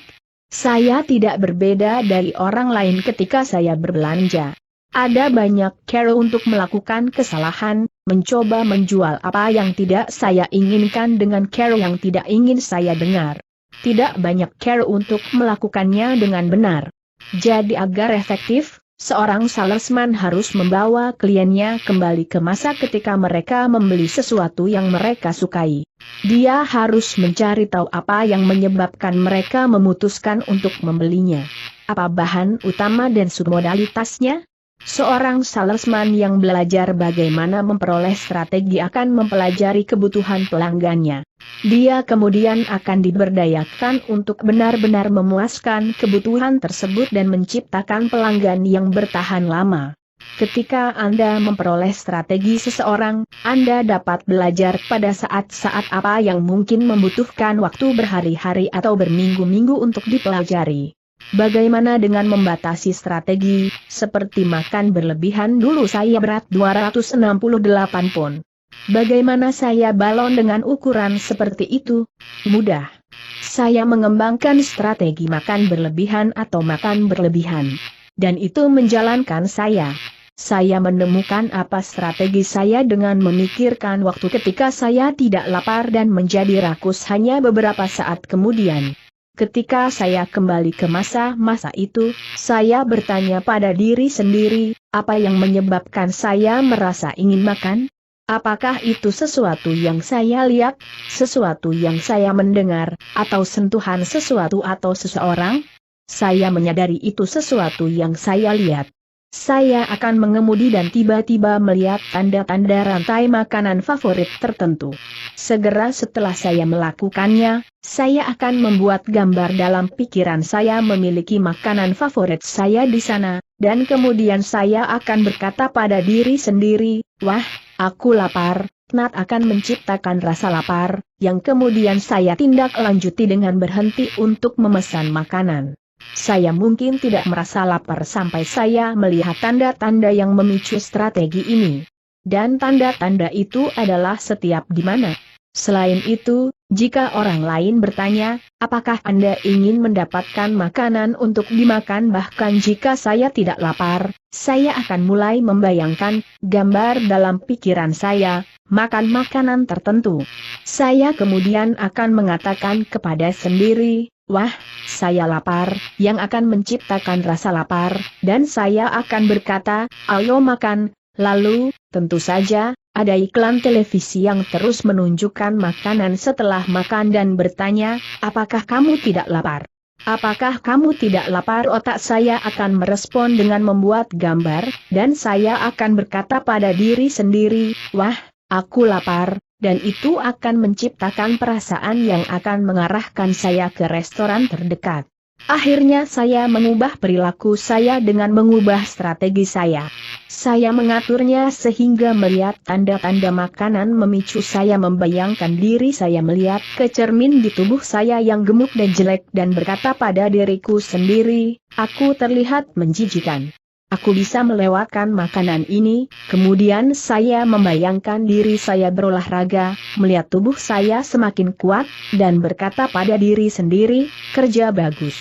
Saya tidak berbeda dari orang lain ketika saya berbelanja. Ada banyak cara untuk melakukan kesalahan, mencoba menjual apa yang tidak saya inginkan dengan cara yang tidak ingin saya dengar. Tidak banyak cara untuk melakukannya dengan benar. Jadi agar efektif, seorang salesman harus membawa kliennya kembali ke masa ketika mereka membeli sesuatu yang mereka sukai. Dia harus mencari tahu apa yang menyebabkan mereka memutuskan untuk membelinya. Apa bahan utama dan submodalitasnya? Seorang salesman yang belajar bagaimana memperoleh strategi akan mempelajari kebutuhan pelanggannya. Dia kemudian akan diberdayakan untuk benar-benar memuaskan kebutuhan tersebut dan menciptakan pelanggan yang bertahan lama. Ketika Anda memperoleh strategi seseorang, Anda dapat belajar pada saat-saat apa yang mungkin membutuhkan waktu berhari-hari atau berminggu-minggu untuk dipelajari. Bagaimana dengan membatasi strategi, seperti makan berlebihan? Dulu saya berat 268 pon. Bagaimana saya balon dengan ukuran seperti itu? Mudah. Saya mengembangkan strategi makan berlebihan atau makan berlebihan. Dan itu menjalankan saya. Saya menemukan apa strategi saya dengan memikirkan waktu ketika saya tidak lapar dan menjadi rakus hanya beberapa saat kemudian. Ketika saya kembali ke masa-masa itu, saya bertanya pada diri sendiri, apa yang menyebabkan saya merasa ingin makan? Apakah itu sesuatu yang saya lihat, sesuatu yang saya mendengar, atau sentuhan sesuatu atau seseorang? Saya menyadari itu sesuatu yang saya lihat. Saya akan mengemudi dan tiba-tiba melihat tanda-tanda rantai makanan favorit tertentu. Segera setelah saya melakukannya, saya akan membuat gambar dalam pikiran saya memiliki makanan favorit saya di sana, dan kemudian saya akan berkata pada diri sendiri, "Wah, aku lapar." Nat akan menciptakan rasa lapar, yang kemudian saya tindak lanjuti dengan berhenti untuk memesan makanan. Saya mungkin tidak merasa lapar sampai saya melihat tanda-tanda yang memicu strategi ini. Dan tanda-tanda itu adalah setiap di mana. Selain itu, jika orang lain bertanya, apakah Anda ingin mendapatkan makanan untuk dimakan? Bahkan jika saya tidak lapar, saya akan mulai membayangkan gambar dalam pikiran saya, makan makanan tertentu. Saya kemudian akan mengatakan kepada sendiri, "Wah, saya lapar," yang akan menciptakan rasa lapar, dan saya akan berkata, "Ayo makan." Lalu, tentu saja, ada iklan televisi yang terus menunjukkan makanan setelah makan dan bertanya, "Apakah kamu tidak lapar? Apakah kamu tidak lapar?" Otak saya akan merespon dengan membuat gambar, dan saya akan berkata pada diri sendiri, "Wah, aku lapar." Dan itu akan menciptakan perasaan yang akan mengarahkan saya ke restoran terdekat. Akhirnya saya mengubah perilaku saya dengan mengubah strategi saya. Saya mengaturnya sehingga melihat tanda-tanda makanan memicu saya membayangkan diri saya melihat ke cermin di tubuh saya yang gemuk dan jelek dan berkata pada diriku sendiri, "Aku terlihat menjijikan. Aku bisa melewatkan makanan ini." Kemudian saya membayangkan diri saya berolahraga, melihat tubuh saya semakin kuat, dan berkata pada diri sendiri, "Kerja bagus.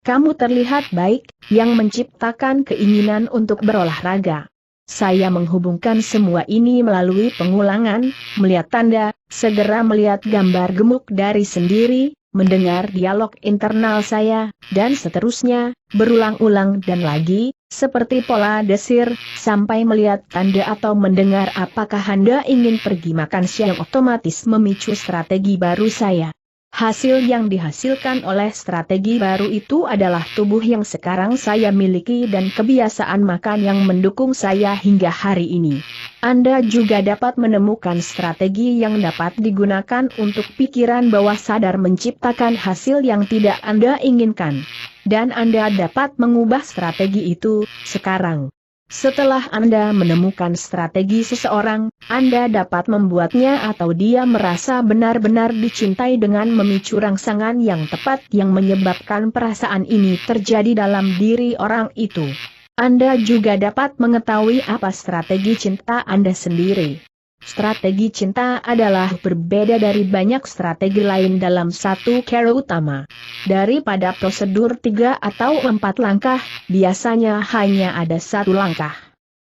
Kamu terlihat baik," yang menciptakan keinginan untuk berolahraga. Saya menghubungkan semua ini melalui pengulangan, melihat tanda, segera melihat gambar gemuk dari sendiri, mendengar dialog internal saya, dan seterusnya, berulang-ulang dan lagi, seperti pola desir, sampai melihat tanda atau mendengar apakah Anda ingin pergi makan siang otomatis memicu strategi baru saya. Hasil yang dihasilkan oleh strategi baru itu adalah tubuh yang sekarang saya miliki dan kebiasaan makan yang mendukung saya hingga hari ini. Anda juga dapat menemukan strategi yang dapat digunakan untuk pikiran bawah sadar menciptakan hasil yang tidak Anda inginkan. Dan Anda dapat mengubah strategi itu sekarang. Setelah Anda menemukan strategi seseorang, Anda dapat membuatnya atau dia merasa benar-benar dicintai dengan memicu rangsangan yang tepat yang menyebabkan perasaan ini terjadi dalam diri orang itu. Anda juga dapat mengetahui apa strategi cinta Anda sendiri. Strategi cinta adalah berbeda dari banyak strategi lain dalam satu cara utama. Daripada prosedur 3 atau 4 langkah, biasanya hanya ada 1 langkah.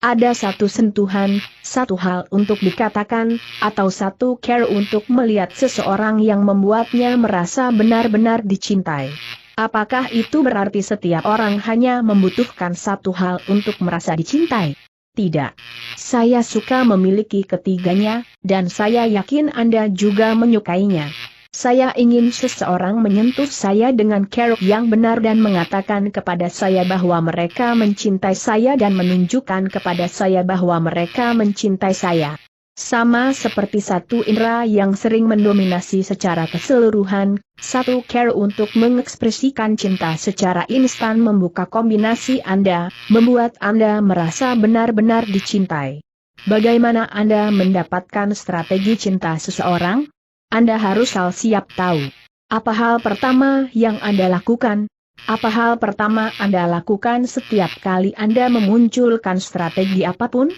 Ada 1 sentuhan, 1 hal untuk dikatakan, atau 1 cara untuk melihat seseorang yang membuatnya merasa benar-benar dicintai. Apakah itu berarti setiap orang hanya membutuhkan 1 hal untuk merasa dicintai? Tidak. Saya suka memiliki ketiganya, dan saya yakin Anda juga menyukainya. Saya ingin seseorang menyentuh saya dengan cara yang benar dan mengatakan kepada saya bahwa mereka mencintai saya dan menunjukkan kepada saya bahwa mereka mencintai saya. Sama seperti 1 indera yang sering mendominasi secara keseluruhan, 1 cara untuk mengekspresikan cinta secara instan membuka kombinasi Anda, membuat Anda merasa benar-benar dicintai. Bagaimana Anda mendapatkan strategi cinta seseorang? Anda harus siap tahu. Apa hal pertama yang Anda lakukan? Apa hal pertama Anda lakukan setiap kali Anda memunculkan strategi apapun?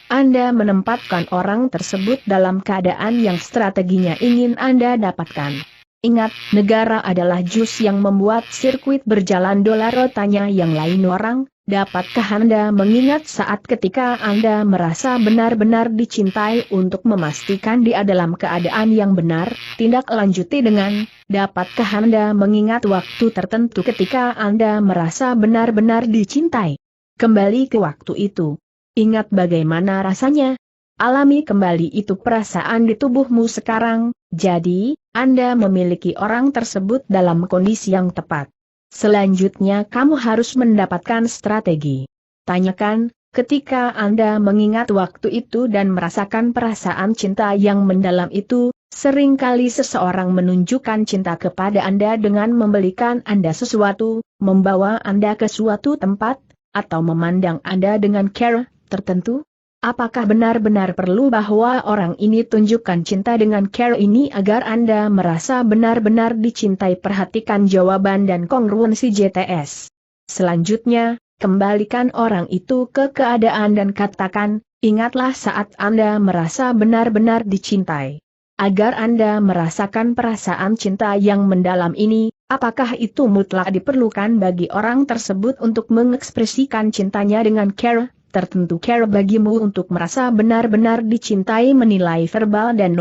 Anda menempatkan orang tersebut dalam keadaan yang strateginya ingin Anda dapatkan. Ingat, negara adalah jus yang membuat sirkuit berjalan. Tanya yang lain orang, dapatkah Anda mengingat saat ketika Anda merasa benar-benar dicintai untuk memastikan dia dalam keadaan yang benar? Tindak lanjuti dengan, dapatkah Anda mengingat waktu tertentu ketika Anda merasa benar-benar dicintai? Kembali ke waktu itu. Ingat bagaimana rasanya? Alami kembali itu perasaan di tubuhmu sekarang, jadi, Anda memiliki orang tersebut dalam kondisi yang tepat. Selanjutnya kamu harus mendapatkan strategi. Tanyakan, ketika Anda mengingat waktu itu dan merasakan perasaan cinta yang mendalam itu, seringkali seseorang menunjukkan cinta kepada Anda dengan membelikan Anda sesuatu, membawa Anda ke suatu tempat, atau memandang Anda dengan cara tertentu? Apakah benar-benar perlu bahwa orang ini tunjukkan cinta dengan cara ini agar Anda merasa benar-benar dicintai? Perhatikan jawaban dan kongruensi JTS. Selanjutnya, kembalikan orang itu ke keadaan dan katakan, ingatlah saat Anda merasa benar-benar dicintai. Agar Anda merasakan perasaan cinta yang mendalam ini, apakah itu mutlak diperlukan bagi orang tersebut untuk mengekspresikan cintanya dengan cara tertentu? Cara bagimu untuk merasa benar-benar dicintai menilai verbal dan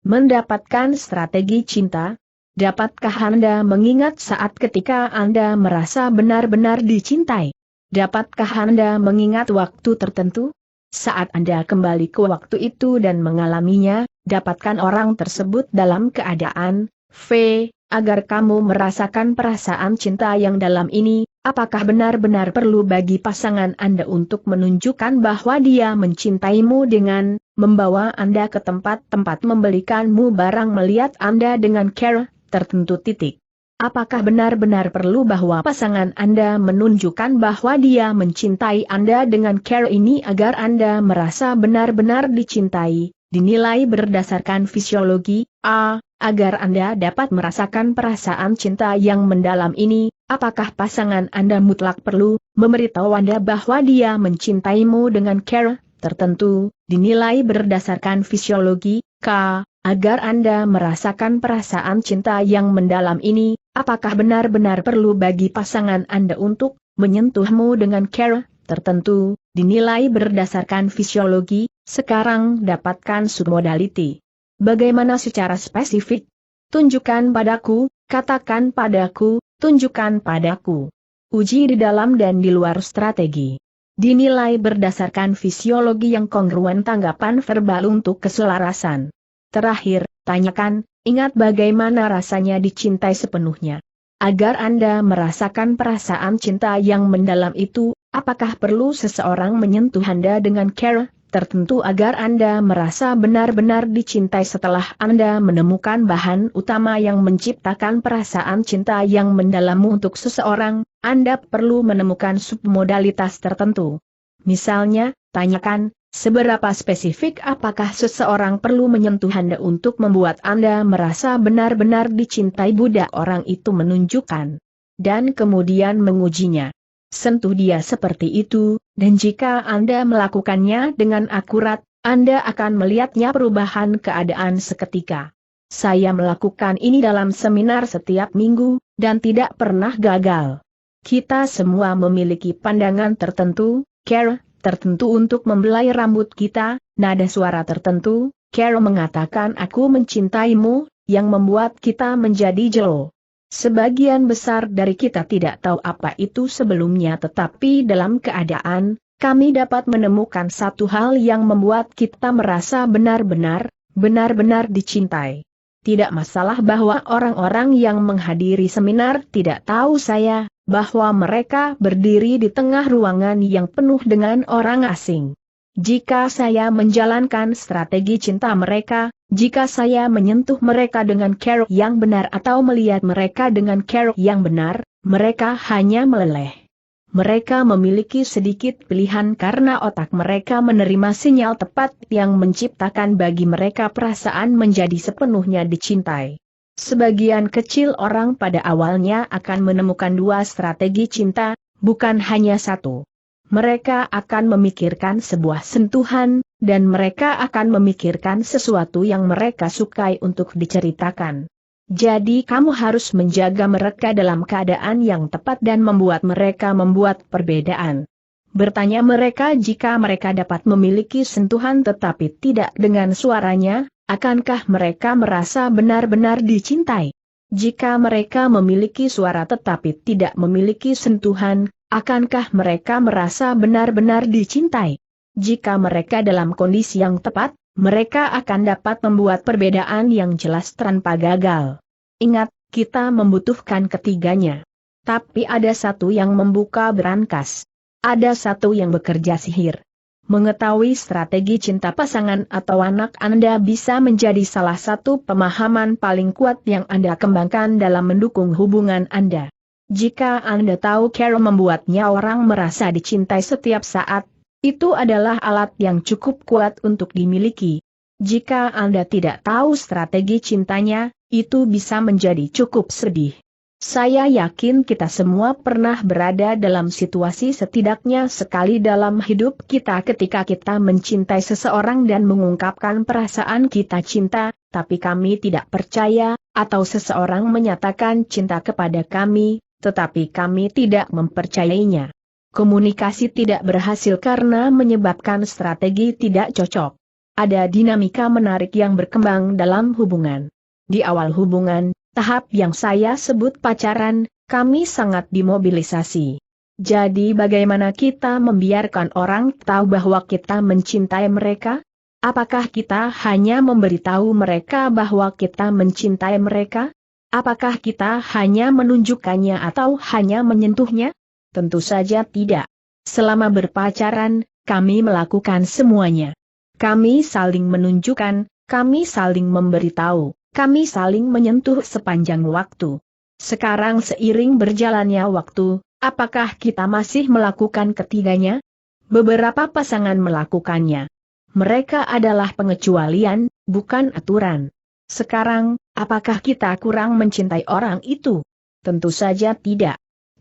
mendapatkan strategi cinta? Dapatkah Anda mengingat saat ketika Anda merasa benar-benar dicintai? Dapatkah Anda mengingat waktu tertentu? Saat Anda kembali ke waktu itu dan mengalaminya, dapatkan orang tersebut dalam keadaan agar kamu merasakan perasaan cinta yang dalam ini. Apakah benar-benar perlu bagi pasangan Anda untuk menunjukkan bahwa dia mencintaimu dengan membawa Anda ke tempat-tempat, membelikanmu barang, melihat Anda dengan cara tertentu? Apakah benar-benar perlu bahwa pasangan Anda menunjukkan bahwa dia mencintai Anda dengan cara ini agar Anda merasa benar-benar dicintai? Dinilai berdasarkan fisiologi, agar Anda dapat merasakan perasaan cinta yang mendalam ini, apakah pasangan Anda mutlak perlu memberitahu Anda bahwa dia mencintaimu dengan cara tertentu? Dinilai berdasarkan fisiologi, agar Anda merasakan perasaan cinta yang mendalam ini, apakah benar-benar perlu bagi pasangan Anda untuk menyentuhmu dengan cara tertentu? Dinilai berdasarkan fisiologi. Sekarang dapatkan submodality. Bagaimana secara spesifik? Tunjukkan padaku, katakan padaku, tunjukkan padaku. Uji di dalam dan di luar strategi. Dinilai berdasarkan fisiologi yang kongruen tanggapan verbal untuk keselarasan. Terakhir, tanyakan, Ingat bagaimana rasanya dicintai sepenuhnya. Agar Anda merasakan perasaan cinta yang mendalam itu, apakah perlu seseorang menyentuh Anda dengan cara tertentu agar Anda merasa benar-benar dicintai? Setelah Anda menemukan bahan utama yang menciptakan perasaan cinta yang mendalam untuk seseorang, Anda perlu menemukan submodalitas tertentu. Misalnya, tanyakan, seberapa spesifik apakah seseorang perlu menyentuh Anda untuk membuat Anda merasa benar-benar dicintai? Budak orang itu menunjukkan. Dan kemudian mengujinya. Sentuh dia seperti itu, dan jika Anda melakukannya dengan akurat, Anda akan melihatnya perubahan keadaan seketika. Saya melakukan ini dalam seminar setiap minggu, dan tidak pernah gagal. Kita semua memiliki pandangan tertentu, cara tertentu untuk membelai rambut kita, nada suara tertentu, cara mengatakan aku mencintaimu, yang membuat kita menjadi jelo. Sebagian besar dari kita tidak tahu apa itu sebelumnya, tetapi dalam keadaan, kami dapat menemukan satu hal yang membuat kita merasa benar-benar dicintai. Tidak masalah bahwa orang-orang yang menghadiri seminar tidak tahu saya, bahwa mereka berdiri di tengah ruangan yang penuh dengan orang asing. Jika saya menjalankan strategi cinta mereka, jika saya menyentuh mereka dengan cara yang benar atau melihat mereka dengan cara yang benar, mereka hanya meleleh. Mereka memiliki sedikit pilihan karena otak mereka menerima sinyal tepat yang menciptakan bagi mereka perasaan menjadi sepenuhnya dicintai. Sebagian kecil orang pada awalnya akan menemukan dua strategi cinta, bukan hanya satu. Mereka akan memikirkan sebuah sentuhan, dan mereka akan memikirkan sesuatu yang mereka sukai untuk diceritakan. Jadi kamu harus menjaga mereka dalam keadaan yang tepat dan membuat mereka membuat perbedaan. Bertanya mereka jika mereka dapat memiliki sentuhan tetapi tidak dengan suaranya, akankah mereka merasa benar-benar dicintai? Jika mereka memiliki suara tetapi tidak memiliki sentuhan, akankah mereka merasa benar-benar dicintai? Jika mereka dalam kondisi yang tepat, mereka akan dapat membuat perbedaan yang jelas tanpa gagal. Ingat, kita membutuhkan ketiganya. Tapi ada satu yang membuka berangkas. Ada satu yang bekerja sihir. Mengetahui strategi cinta pasangan atau anak Anda bisa menjadi salah satu pemahaman paling kuat yang Anda kembangkan dalam mendukung hubungan Anda. Jika Anda tahu cara membuatnya orang merasa dicintai setiap saat, itu adalah alat yang cukup kuat untuk dimiliki. Jika Anda tidak tahu strategi cintanya, itu bisa menjadi cukup sedih. Saya yakin kita semua pernah berada dalam situasi setidaknya sekali dalam hidup kita ketika kita mencintai seseorang dan mengungkapkan perasaan kita cinta, tapi kami tidak percaya, atau seseorang menyatakan cinta kepada kami, tetapi kami tidak mempercayainya. Komunikasi tidak berhasil karena menyebabkan strategi tidak cocok. Ada dinamika menarik yang berkembang dalam hubungan. Di awal hubungan, tahap yang saya sebut pacaran, kami sangat dimobilisasi. Jadi bagaimana kita membiarkan orang tahu bahwa kita mencintai mereka? Apakah kita hanya memberitahu mereka bahwa kita mencintai mereka? Apakah kita hanya menunjukkannya atau hanya menyentuhnya? Tentu saja tidak. Selama berpacaran, kami melakukan semuanya. Kami saling menunjukkan, kami saling memberitahu, kami saling menyentuh sepanjang waktu. Sekarang seiring berjalannya waktu, apakah kita masih melakukan ketiganya? Beberapa pasangan melakukannya. Mereka adalah pengecualian, bukan aturan. Sekarang, apakah kita kurang mencintai orang itu? Tentu saja tidak.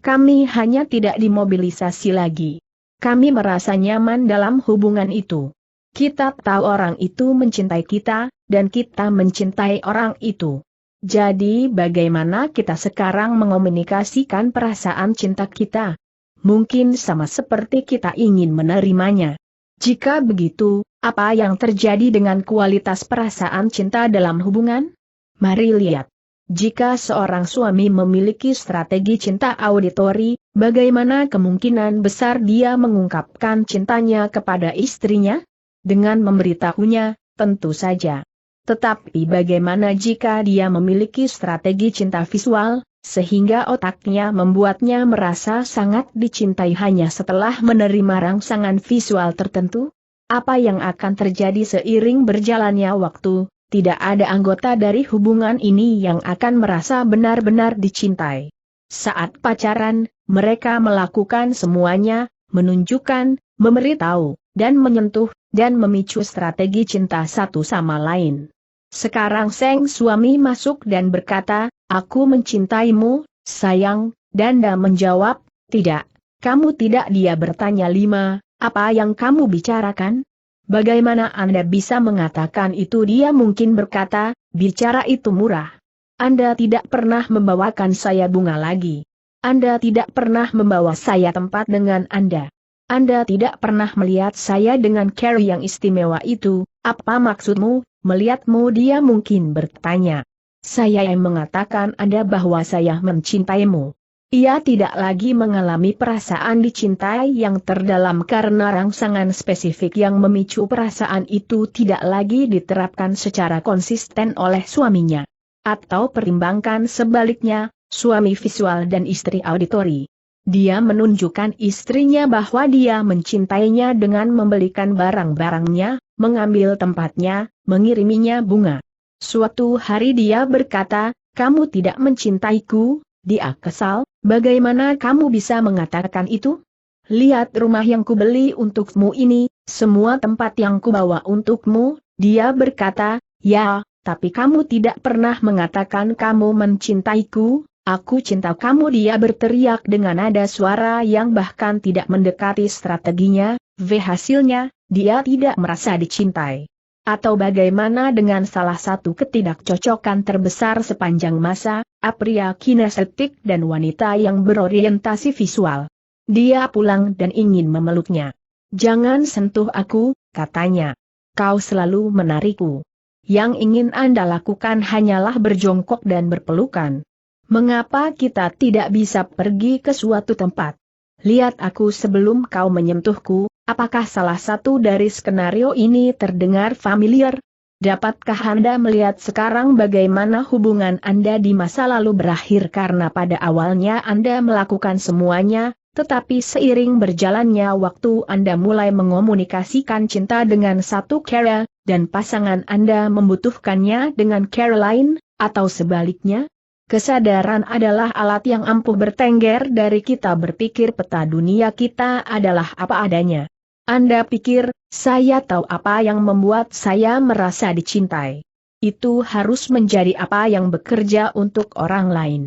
Kami hanya tidak dimobilisasi lagi. Kami merasa nyaman dalam hubungan itu. Kita tahu orang itu mencintai kita, dan kita mencintai orang itu. Jadi bagaimana kita sekarang mengomunikasikan perasaan cinta kita? Mungkin sama seperti kita ingin menerimanya. Jika begitu, apa yang terjadi dengan kualitas perasaan cinta dalam hubungan? Mari lihat. Jika seorang suami memiliki strategi cinta auditori, bagaimana kemungkinan besar dia mengungkapkan cintanya kepada istrinya? Dengan memberitahunya, tentu saja. Tetapi bagaimana jika dia memiliki strategi cinta visual, sehingga otaknya membuatnya merasa sangat dicintai hanya setelah menerima rangsangan visual tertentu? Apa yang akan terjadi seiring berjalannya waktu? Tidak ada anggota dari hubungan ini yang akan merasa benar-benar dicintai. Saat pacaran, mereka melakukan semuanya, menunjukkan, memberitahu, dan menyentuh, dan memicu strategi cinta satu sama lain. Sekarang sang suami masuk dan berkata, "Aku mencintaimu, sayang," dan dia menjawab, "Tidak, kamu tidak." Dia bertanya, "Lima, apa yang kamu bicarakan? Bagaimana Anda bisa mengatakan itu?" Dia mungkin berkata, "Bicara itu murah. Anda tidak pernah membawakan saya bunga lagi. Anda tidak pernah membawa saya tempat dengan Anda. Anda tidak pernah melihat saya dengan cara yang istimewa itu. Apa maksudmu, melihatmu?" Dia mungkin bertanya. "Saya yang mengatakan Anda bahwa saya mencintaimu." Ia tidak lagi mengalami perasaan dicintai yang terdalam karena rangsangan spesifik yang memicu perasaan itu tidak lagi diterapkan secara konsisten oleh suaminya. Atau pertimbangkan sebaliknya, suami visual dan istri auditori. Dia menunjukkan istrinya bahwa dia mencintainya dengan membelikan barang-barangnya, mengambil tempatnya, mengiriminya bunga. Suatu hari dia berkata, "Kamu tidak mencintaiku." Dia kesal, "Bagaimana kamu bisa mengatakan itu? Lihat rumah yang kubeli untukmu ini, semua tempat yang kubawa untukmu." Dia berkata, "Ya, tapi kamu tidak pernah mengatakan kamu mencintaiku." "Aku cinta kamu," dia berteriak dengan nada suara yang bahkan tidak mendekati strateginya. Hasilnya, dia tidak merasa dicintai. Atau bagaimana dengan salah satu ketidakcocokan terbesar sepanjang masa, pria kinestetik dan wanita yang berorientasi visual. Dia pulang dan ingin memeluknya. "Jangan sentuh aku," katanya. "Kau selalu menarikku. Yang ingin Anda lakukan hanyalah berjongkok dan berpelukan. Mengapa kita tidak bisa pergi ke suatu tempat? Lihat aku sebelum kau menyentuhku." Apakah salah satu dari skenario ini terdengar familiar? Dapatkah Anda melihat sekarang bagaimana hubungan Anda di masa lalu berakhir karena pada awalnya Anda melakukan semuanya, tetapi seiring berjalannya waktu Anda mulai mengomunikasikan cinta dengan satu cara, dan pasangan Anda membutuhkannya dengan cara lain, atau sebaliknya? Kesadaran adalah alat yang ampuh bertengger dari kita berpikir peta dunia kita adalah apa adanya. Anda pikir, saya tahu apa yang membuat saya merasa dicintai. Itu harus menjadi apa yang bekerja untuk orang lain.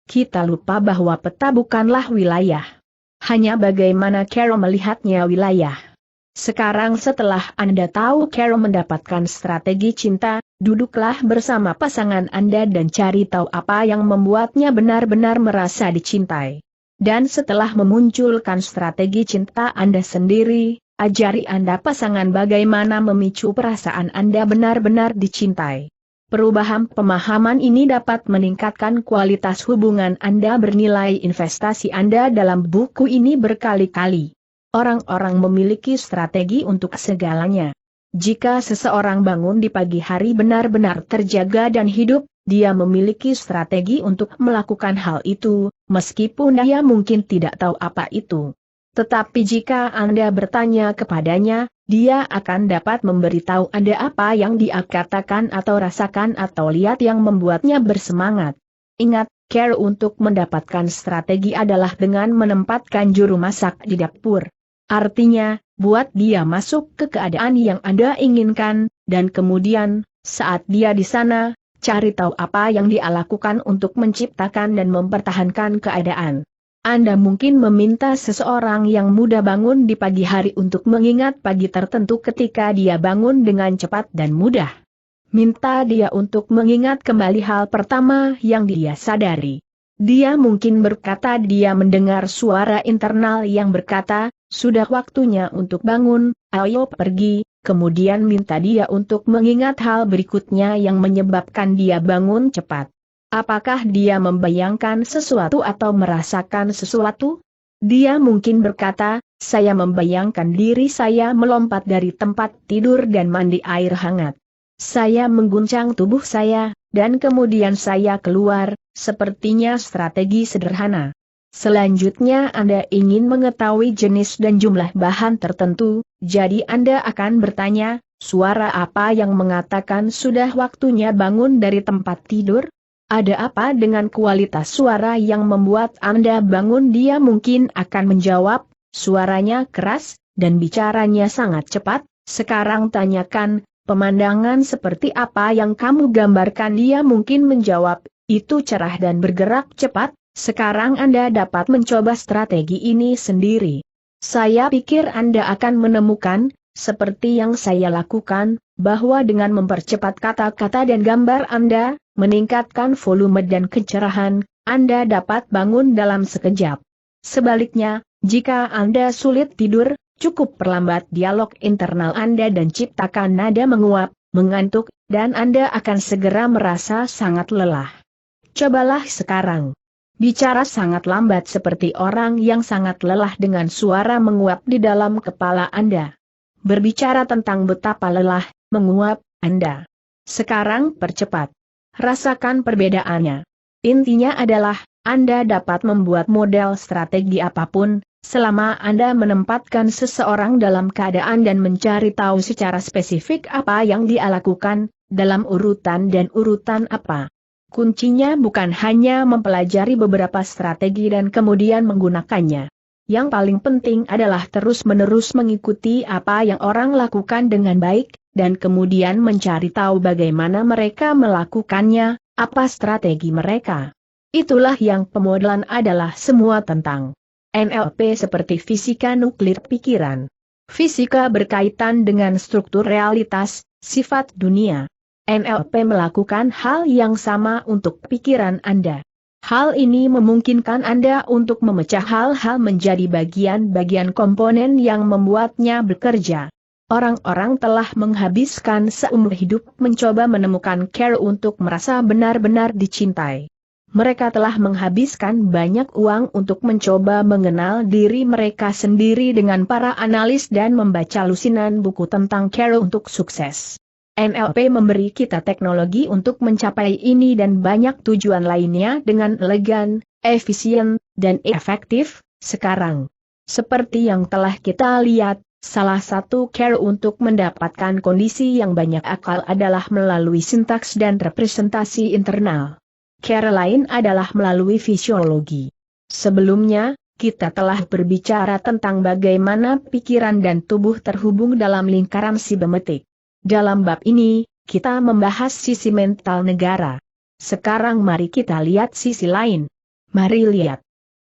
Kita lupa bahwa peta bukanlah wilayah. Hanya bagaimana cara melihatnya wilayah. Sekarang setelah Anda tahu cara mendapatkan strategi cinta, duduklah bersama pasangan Anda dan cari tahu apa yang membuatnya benar-benar merasa dicintai. Dan setelah memunculkan strategi cinta Anda sendiri, ajari Anda pasangan bagaimana memicu perasaan Anda benar-benar dicintai. Perubahan pemahaman ini dapat meningkatkan kualitas hubungan Anda. Bernilai investasi Anda dalam buku ini berkali-kali. Orang-orang memiliki strategi untuk segalanya. Jika seseorang bangun di pagi hari benar-benar terjaga dan hidup, dia memiliki strategi untuk melakukan hal itu, meskipun dia mungkin tidak tahu apa itu. Tetapi jika Anda bertanya kepadanya, dia akan dapat memberitahu Anda apa yang dia katakan atau rasakan atau lihat yang membuatnya bersemangat. Ingat, cara untuk mendapatkan strategi adalah dengan menempatkan juru masak di dapur. Artinya, buat dia masuk ke keadaan yang Anda inginkan, dan kemudian, saat dia di sana, cari tahu apa yang dia lakukan untuk menciptakan dan mempertahankan keadaan. Anda mungkin meminta seseorang yang mudah bangun di pagi hari untuk mengingat pagi tertentu ketika dia bangun dengan cepat dan mudah. Minta dia untuk mengingat kembali hal pertama yang dia sadari. Dia mungkin berkata dia mendengar suara internal yang berkata, "Sudah waktunya untuk bangun, ayo pergi." Kemudian minta dia untuk mengingat hal berikutnya yang menyebabkan dia bangun cepat. Apakah dia membayangkan sesuatu atau merasakan sesuatu? Dia mungkin berkata, "Saya membayangkan diri saya melompat dari tempat tidur dan mandi air hangat." Saya mengguncang tubuh saya, dan kemudian saya keluar, sepertinya strategi sederhana. Selanjutnya Anda ingin mengetahui jenis dan jumlah bahan tertentu, jadi Anda akan bertanya, suara apa yang mengatakan sudah waktunya bangun dari tempat tidur? Ada apa dengan kualitas suara yang membuat Anda bangun? Dia mungkin akan menjawab, suaranya keras, dan bicaranya sangat cepat. Sekarang tanyakan, pemandangan seperti apa yang kamu gambarkan? Dia mungkin menjawab, itu cerah dan bergerak cepat. Sekarang Anda dapat mencoba strategi ini sendiri. Saya pikir Anda akan menemukan, seperti yang saya lakukan, bahwa dengan mempercepat kata-kata dan gambar Anda, meningkatkan volume dan kecerahan, Anda dapat bangun dalam sekejap. Sebaliknya, jika Anda sulit tidur, cukup perlambat dialog internal Anda dan ciptakan nada menguap, mengantuk, dan Anda akan segera merasa sangat lelah. Cobalah sekarang. Bicara sangat lambat seperti orang yang sangat lelah dengan suara menguap di dalam kepala Anda. Berbicara tentang betapa lelah, menguap, Anda. Sekarang percepat. Rasakan perbedaannya. Intinya adalah, Anda dapat membuat model strategi apapun, selama Anda menempatkan seseorang dalam keadaan dan mencari tahu secara spesifik apa yang dia lakukan, dalam urutan dan urutan apa. Kuncinya bukan hanya mempelajari beberapa strategi dan kemudian menggunakannya. Yang paling penting adalah terus-menerus mengikuti apa yang orang lakukan dengan baik, dan kemudian mencari tahu bagaimana mereka melakukannya, apa strategi mereka. Itulah yang pemodelan adalah semua tentang. NLP seperti fisika nuklir pikiran. Fisika berkaitan dengan struktur realitas, sifat dunia. NLP melakukan hal yang sama untuk pikiran Anda. Hal ini memungkinkan Anda untuk memecah hal-hal menjadi bagian-bagian komponen yang membuatnya bekerja. Orang-orang telah menghabiskan seumur hidup mencoba menemukan cara untuk merasa benar-benar dicintai. Mereka telah menghabiskan banyak uang untuk mencoba mengenal diri mereka sendiri dengan para analis dan membaca lusinan buku tentang cara untuk sukses. NLP memberi kita teknologi untuk mencapai ini dan banyak tujuan lainnya dengan elegan, efisien, dan efektif. Sekarang, seperti yang telah kita lihat, salah satu cara untuk mendapatkan kondisi yang banyak akal adalah melalui sintaks dan representasi internal. Cara lain adalah melalui fisiologi. Sebelumnya, kita telah berbicara tentang bagaimana pikiran dan tubuh terhubung dalam lingkaran sibernetik. Dalam bab ini, kita membahas sisi mental negara. Sekarang mari kita lihat sisi lain. Mari lihat.